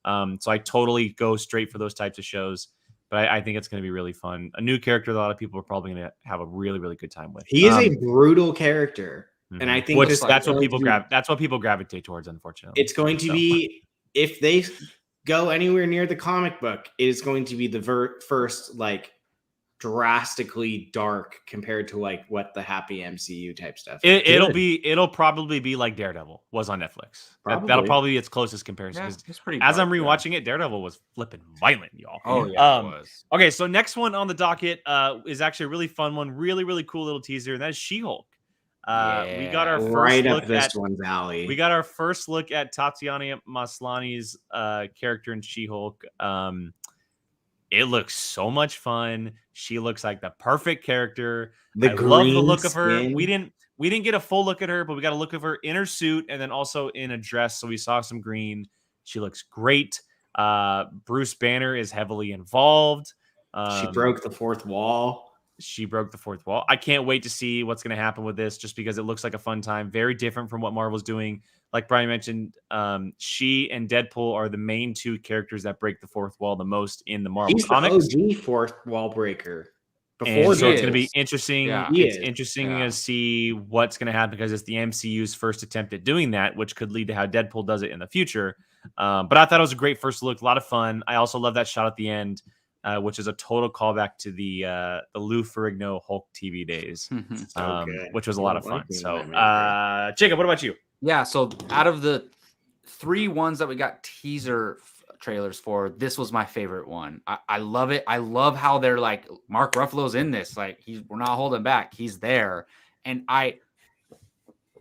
So I totally go straight for those types of shows. But I think it's going to be really fun. A new character that a lot of people are probably going to have a really, really good time with. He is a brutal character. And I think that's what people gravitate towards, unfortunately. It's going to be, if they go anywhere near the comic book, it is going to be the first like drastically dark compared to like what the happy MCU type stuff. It'll probably be like Daredevil was on Netflix. That'll probably be its closest comparison. Yeah, it's pretty dark, I'm rewatching it, Daredevil was flipping violent, y'all. Oh yeah, it was. Okay, so next one on the docket is actually a really fun one, really, really cool little teaser, and that is She-Hulk. We got our first look at one's alley. We got our first look at Tatiana Maslany's character in She-Hulk. It looks so much fun. She looks like the perfect character. I love the look of her. We didn't get a full look at her, but we got a look of her in her suit and then also in a dress. So we saw some green. She looks great. Bruce Banner is heavily involved. She broke the fourth wall. I can't wait to see what's going to happen with this just because it looks like a fun time. Very different from what Marvel's doing. Like Brian mentioned, she and Deadpool are the main two characters that break the fourth wall the most in the Marvel comics. The OG fourth wall breaker. So it's going to be interesting. Yeah, it's interesting to see what's going to happen because it's the MCU's first attempt at doing that, which could lead to how Deadpool does it in the future. But I thought it was a great first look. A lot of fun. I also love that shot at the end. Which is a total callback to the Lou Ferrigno Hulk TV days, which was a lot of fun. So, Jacob, what about you? Yeah, so out of the 3 ones that we got teaser trailers for, this was my favorite one. I love it. I love how they're like, Mark Ruffalo's in this. Like, we're not holding back. He's there. And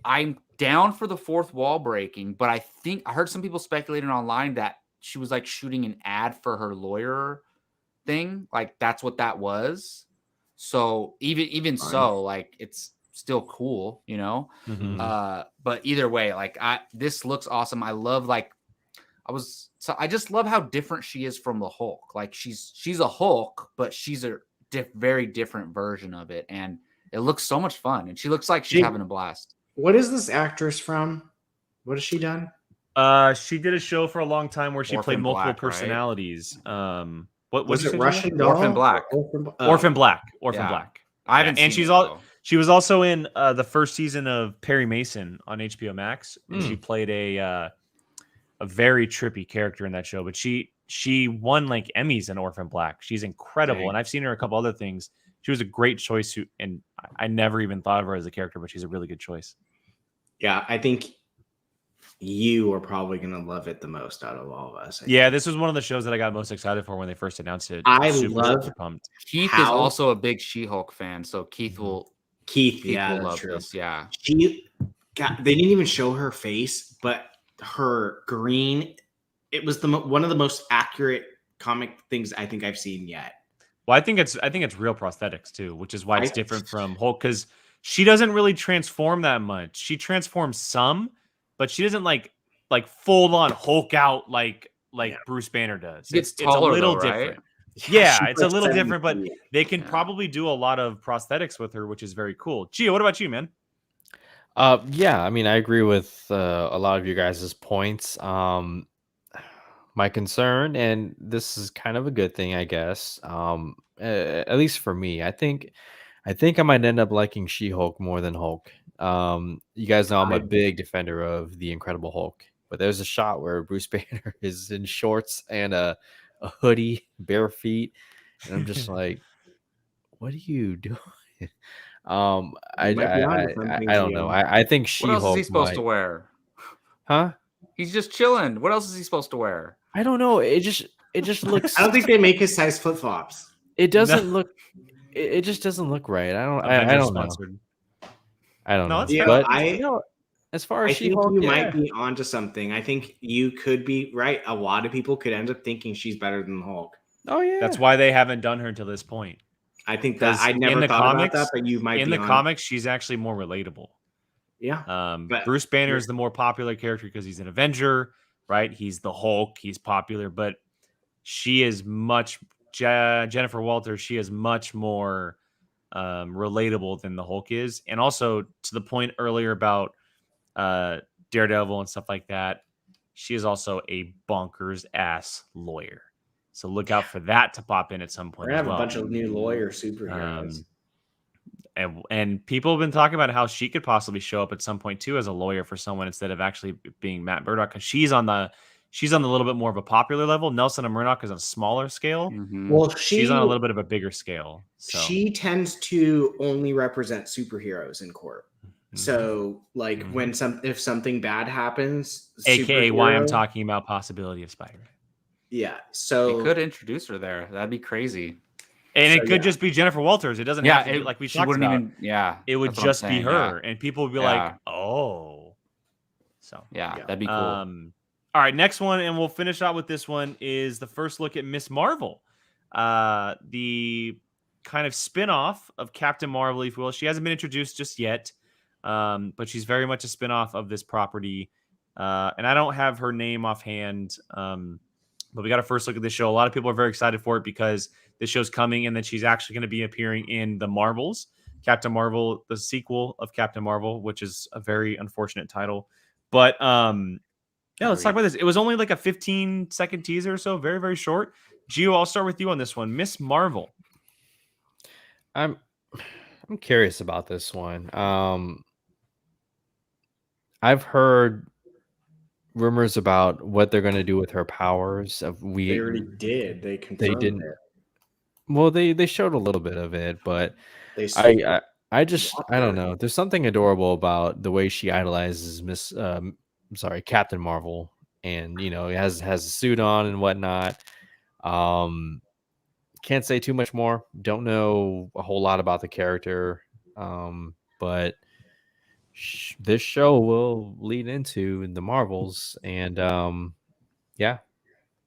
I'm down for the fourth wall breaking, but I think I heard some people speculating online that she was like shooting an ad for her lawyer thing, like that's what that was. So even so, like it's still cool, you know. But either way, like this looks awesome. I love I just love how different she is from the Hulk. Like she's a Hulk, but she's a very different version of it, and it looks so much fun. And she looks like she's having a blast. What is this actress from? What has she done? She did a show for a long time where she played multiple personalities. Right? What was it? Russian Doll? Orphan Black. Orphan Black. Black. I haven't. And she was also in the first season of Perry Mason on HBO Max, and she played a very trippy character in that show. But she won like Emmys in Orphan Black. She's incredible, and I've seen her in a couple other things. She was a great choice, and I never even thought of her as a character, but she's a really good choice. Yeah, I think you are probably going to love it the most out of all of us. Yeah, this was one of the shows that I got most excited for when they first announced it. I love pumped. Keith is also a big She-Hulk fan, so Keith will love this. Yeah, they didn't even show her face, but her green. It was one of the most accurate comic things I think I've seen yet. Well, I think it's real prosthetics too, which is why it's different from Hulk, because she doesn't really transform that much. She transforms some, but she doesn't like full on Hulk out like Bruce Banner does. It's taller, a little though, different. Right? Yeah, it's a little different, but they can probably do a lot of prosthetics with her, which is very cool. Gio, what about you, man? Yeah, I mean, I agree with a lot of you guys' points. My concern, and this is kind of a good thing, I guess, at least for me, I think I might end up liking She-Hulk more than Hulk. You guys know I'm a big defender of the Incredible Hulk, but there's a shot where Bruce Banner is in shorts and a hoodie, bare feet, and I'm just like, what are you doing? I don't know. I think She-Hulk. What else is he supposed to wear? Huh? He's just chilling. What else is he supposed to wear? I don't know. It just looks. I don't think they make his size flip flops. It doesn't look. It just doesn't look right. I don't know. I don't know. Yeah, but as far as She-Hulk, you might be onto something. I think you could be right. A lot of people could end up thinking she's better than Hulk. Oh yeah, that's why they haven't done her until this point. I think that I never thought about that, but you might. In the comics, she's actually more relatable. Yeah. But Bruce Banner is the more popular character because he's an Avenger, right? He's the Hulk. He's popular, but she is much Jennifer Walters. She is much more relatable than the Hulk is, and also to the point earlier about Daredevil and stuff like that. She is also a bonkers ass lawyer. So look out for that to pop in at some point. We're gonna have a bunch of new lawyer superheroes. And people have been talking about how she could possibly show up at some point too as a lawyer for someone instead of actually being Matt Murdock, because she's on the little bit more of a popular level. Nelson and Murdock is on a smaller scale. Mm-hmm. Well, she's on a little bit of a bigger scale. So. She tends to only represent superheroes in court. Mm-hmm. So, like if something bad happens, aka why I'm talking about possibility of Spider-Man. Yeah, so you could introduce her there. That'd be crazy. And it could just be Jennifer Walters. It doesn't have to be like we talked about. It would just be her, and people would be like, "Oh." So that'd be cool. All right, next one, and we'll finish out with this one. Is the first look at Miss Marvel, the kind of spin-off of Captain Marvel, if you will. She hasn't been introduced just yet, but she's very much a spin-off of this property. And I don't have her name offhand. But we got a first look at this show. A lot of people are very excited for it because this show's coming, and then she's actually going to be appearing in the Marvels, Captain Marvel, the sequel of Captain Marvel, which is a very unfortunate title. But let's talk about this. It was only like a 15-second teaser or so, very, very short. Gio, I'll start with you on this one. Miss Marvel. I'm curious about this one. I've heard rumors about what they're going to do with her powers. They already did. They didn't. It. Well, they showed a little bit of it, but I don't know. There's something adorable about the way she idolizes Captain Marvel, and has a suit on and whatnot. Can't say too much more. Don't know a whole lot about the character, but this show will lead into the Marvels, and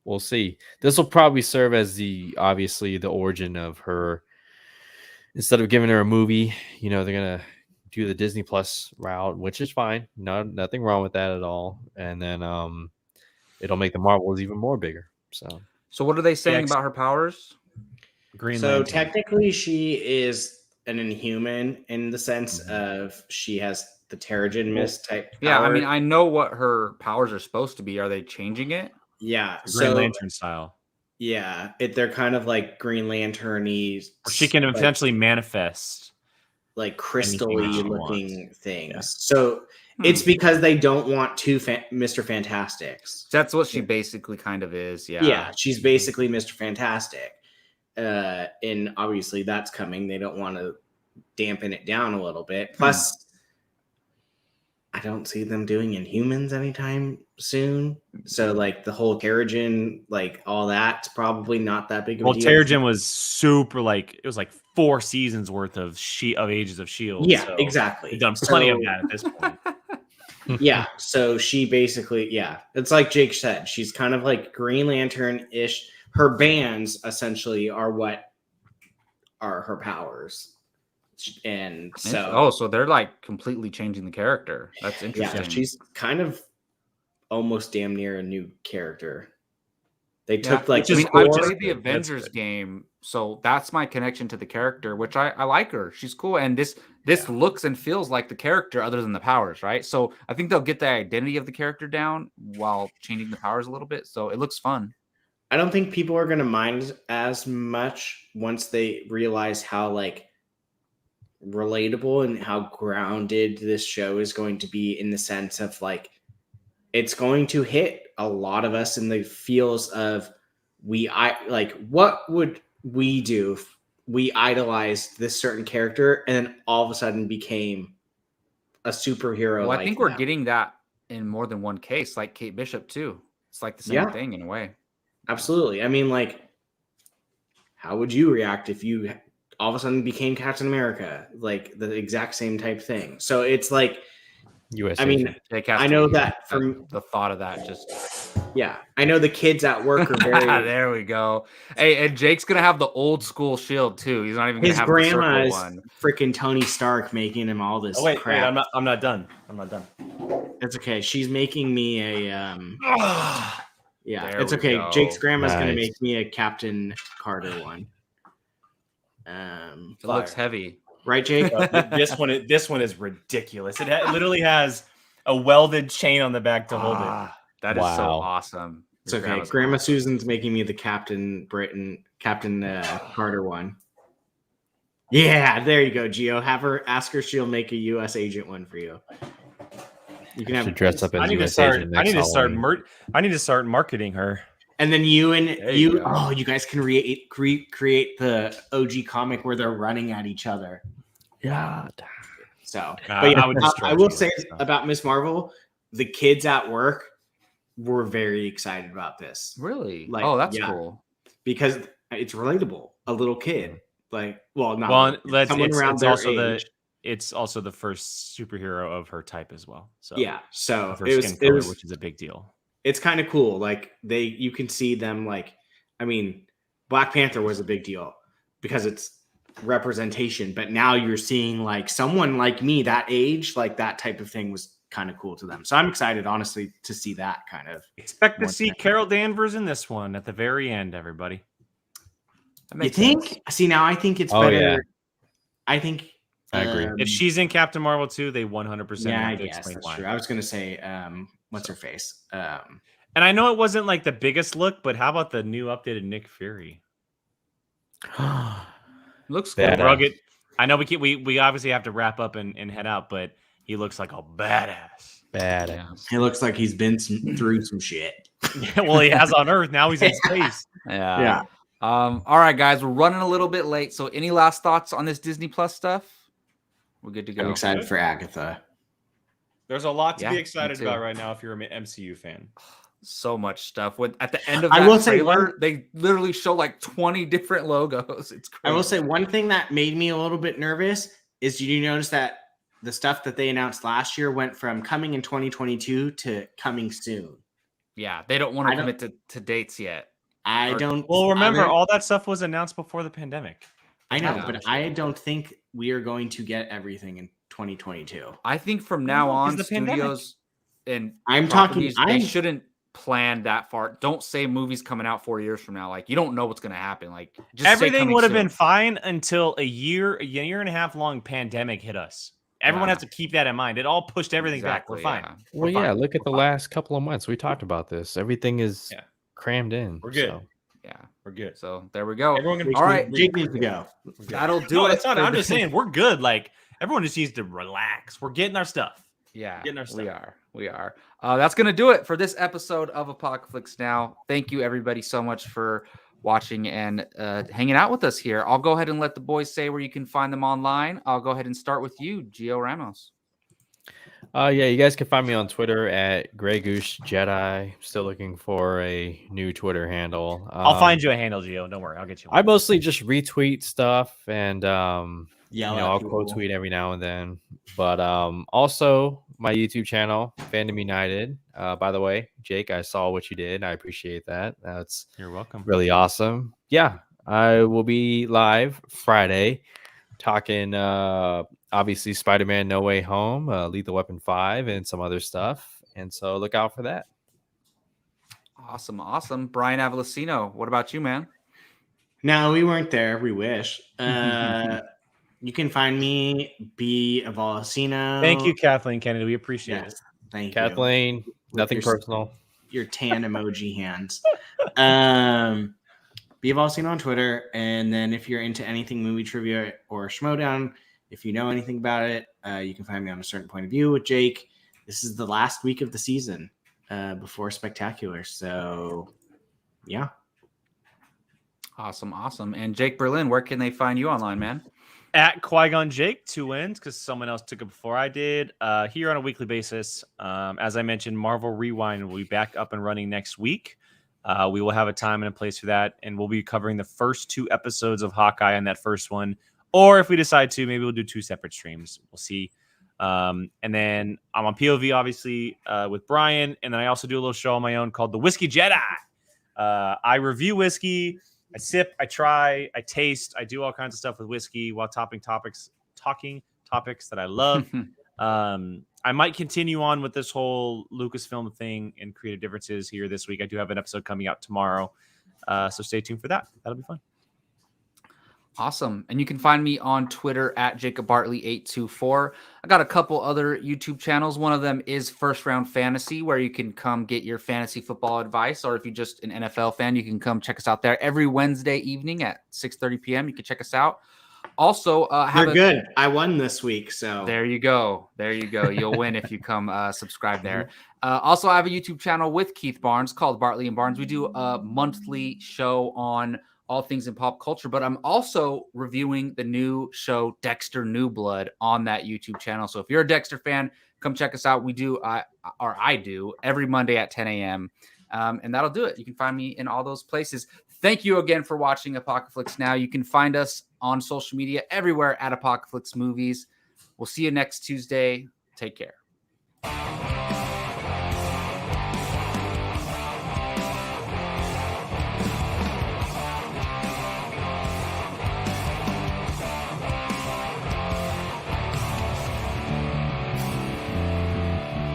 we'll see. This will probably serve as the origin of her. Instead of giving her a movie, they're gonna do the Disney Plus route, which is fine. Nothing wrong with that at all. And then it'll make the Marvels even more bigger. So what are they saying about her powers? Green So Lantern. technically, she is an Inhuman in the sense of she has the Terrigen Mist type. Yeah, I power. mean, I know what her powers are supposed to be. Are they changing it? Yeah, Green Lantern style. Yeah, they're kind of like Green Lantern-y. Or she can eventually manifest. Like crystal-y anything she looking wants. things. Yeah. So it's because they don't want two Mr. Fantastics. That's what she basically kind of is. Yeah. Yeah, she's basically Mr. Fantastic. And obviously that's coming. They don't want to dampen it down a little bit. Plus, I don't see them doing Inhumans anytime soon. So like the whole Terrigen, like all that's probably not that big of a deal. Terrigen was super like it was like 4 seasons worth of Ages of Shield. Yeah, so exactly. they've done plenty of that at this point. Yeah, so she basically, it's like Jake said, she's kind of like Green Lantern-ish. Her bands essentially are what are her powers. And so so they're like completely changing the character. That's interesting. yeah, she's kind of almost damn near a new character. They took like I four- played the Avengers game, so that's my connection to the character, which I like her. She's cool, and this looks and feels like the character, other than the powers, right? So I think they'll get the identity of the character down while changing the powers a little bit. So it looks fun. I don't think people are going to mind as much once they realize how like relatable and how grounded this show is going to be, in the sense of like it's going to hit a lot of us in the feels of what would we do if we idolized this certain character and then all of a sudden became a superhero. Well, I think we're getting that in more than one case, like Kate Bishop too. It's like the same thing in a way. Absolutely. I mean, like, how would you react if you all of a sudden became Captain America? Like the exact same type thing. So it's like, USA. I mean, I know that from the thought of that just. Yeah, I know the kids at work are very. There we go. Hey, and Jake's gonna have the old school shield too. He's not even gonna His have grandma the is circle one. freaking Tony Stark making him all this. Wait, crap. I'm not done. I'm not done. It's okay. She's making me a. Yeah, There it's we okay. go. Jake's grandma's gonna Nice. make me a Captain Carter one. It looks heavy. Right, Jake? this one is ridiculous. It literally has a welded chain on the back to hold it. That is so Wow. awesome. It's Your okay. grandma's Grandma awesome. Susan's making me the Captain Carter one. Yeah, there you go, Gio. Have her ask her; she'll make a U.S. agent one for you. You can I have should dress up as I need to US start. agent I need next to start. Halloween. I need to start marketing her. and then you There you go. you guys can create the OG comic where they're running at each other. Yeah. So, God, but yeah, I would destroy I will you, say so. about Miss Marvel, the kids at work were very excited about this Really? Like, Oh, that's yeah. cool. because it's relatable. A little kid, like, well, not Well, a little kid, someone around their age. It's also the first superhero of her type as well. So Yeah, so of her it skin was, color, it was which is a big deal. it's kind of cool. Like you can see them. Like, I mean, Black Panther was a big deal because it's representation, but now you're seeing like someone like me that age, like that type of thing was kind of cool to them. So I'm excited, honestly, to see that kind of. Expect to One see thing. Carol Danvers in this one at the very end, everybody. That You makes think? sense. See, now I think it's Oh, better. yeah. I think. I agree. If she's in Captain Marvel 2, they 100% Yeah, I have to guess explain that's why. true. I was gonna say, what's her face? And I know it wasn't like the biggest look, but how about the new updated Nick Fury? Looks cool. Badass. Rugged. I know we obviously have to wrap up and head out, but he looks like a badass. Badass. It looks like he's been through some shit. Yeah, well, he has on Earth. Now he's in space. Yeah. All right, guys, we're running a little bit late. So, any last thoughts on this Disney Plus stuff? We're good to go. I'm excited for Agatha. There's a lot to Yeah, be me excited too. about right now if you're an MCU fan. So much stuff. At the end of I that will say trailer, they literally show like 20 different logos. It's crazy. I will say one thing that made me a little bit nervous is, did you notice that the stuff that they announced last year went from coming in 2022 to coming soon? Yeah, they don't want I to don't- commit to dates yet. I don't. Well, remember, I don't- all that stuff was announced before the pandemic. I know, Yeah. but I don't think we are going to get everything in 2022. I think from now on, Because the pandemic. studios and I'm talking. properties, they shouldn't plan that far. Don't say movies coming out 4 years from now. Like, you don't know what's going to happen. Like, just say Everything coming would have soon. been fine until a year and a half long pandemic hit us. Everyone Yeah. has to keep that in mind. It all pushed everything back. We're Exactly, fine. yeah. Well, We're yeah, fine. look at the last couple of months. We talked about this. Everything is Yeah. crammed in. We're good. so. Yeah. We're good. So there we go. Everyone can All right. Jake needs to go. That'll do No, it. that's not. for I'm just the- saying we're good. Like everyone just needs to relax. We're getting our stuff. Yeah, Getting our stuff. we are. That's going to do it for this episode of Apocaflix Now. Thank you, everybody, so much for watching and hanging out with us here. I'll go ahead and let the boys say where you can find them online. I'll go ahead and start with you, Gio Ramos. Yeah, you guys can find me on Twitter at Grey Goose Jedi. Still looking for a new Twitter handle. I'll find you a handle, Gio. Don't worry. I'll get you one. I mostly just retweet stuff and Yell at I'll people. quote tweet every now and then. But also my YouTube channel, Fandom United. By the way, Jake, I saw what you did. I appreciate that. That's You're welcome. really awesome. Yeah, I will be live Friday talking obviously Spider-Man No Way Home, Lethal Weapon 5, and some other stuff. And so look out for that. Awesome. Brian Avalosino, what about you, man? No, we weren't there. We wish. You can find me, B. Avalosino. Thank you, Kathleen Kennedy. We appreciate it. Yes, thank you. Kathleen, nothing your- personal. Your tan emoji hands. Be Avalosino on Twitter. And then if you're into anything movie trivia or Schmodown, if you know anything about it, you can find me on A Certain Point of View with Jake. This is the last week of the season before Spectacular. So, yeah. Awesome. And Jake Berlin, where can they find you online, man? At Qui-Gon Jake, 2 N's, because someone else took it before I did. Here on a weekly basis. As I mentioned, Marvel Rewind will be back up and running next week. We will have a time and a place for that, and we'll be covering the first 2 episodes of Hawkeye on that first one. Or if we decide to, maybe we'll do 2 separate streams. We'll see. And then I'm on POV, obviously, with Brian. And then I also do a little show on my own called The Whiskey Jedi. I review whiskey. I sip, I try, I taste, I do all kinds of stuff with whiskey while talking topics that I love. I might continue on with this whole Lucasfilm thing and creative differences here this week. I do have an episode coming out tomorrow. So stay tuned for that. That'll be fun. Awesome. And you can find me on Twitter at Jacob Bartley824. I got a couple other YouTube channels. One of them is First Round Fantasy, where you can come get your fantasy football advice. Or if you're just an NFL fan, you can come check us out there every Wednesday evening at 6:30 p.m. You can check us out. Also, You're good. I won this week. So there you go. You'll win if you come subscribe there. Also, I have a YouTube channel with Keith Barnes called Bartley and Barnes. We do a monthly show on all things in pop culture, but I'm also reviewing the new show Dexter New Blood on that YouTube channel. So if you're a Dexter fan, come check us out. I do every Monday at 10 a.m. And that'll do it. You can find me in all those places. Thank you again for watching Apocaflix Now. You can find us on social media everywhere at Apocaflix Movies. We'll see you next Tuesday. Take care.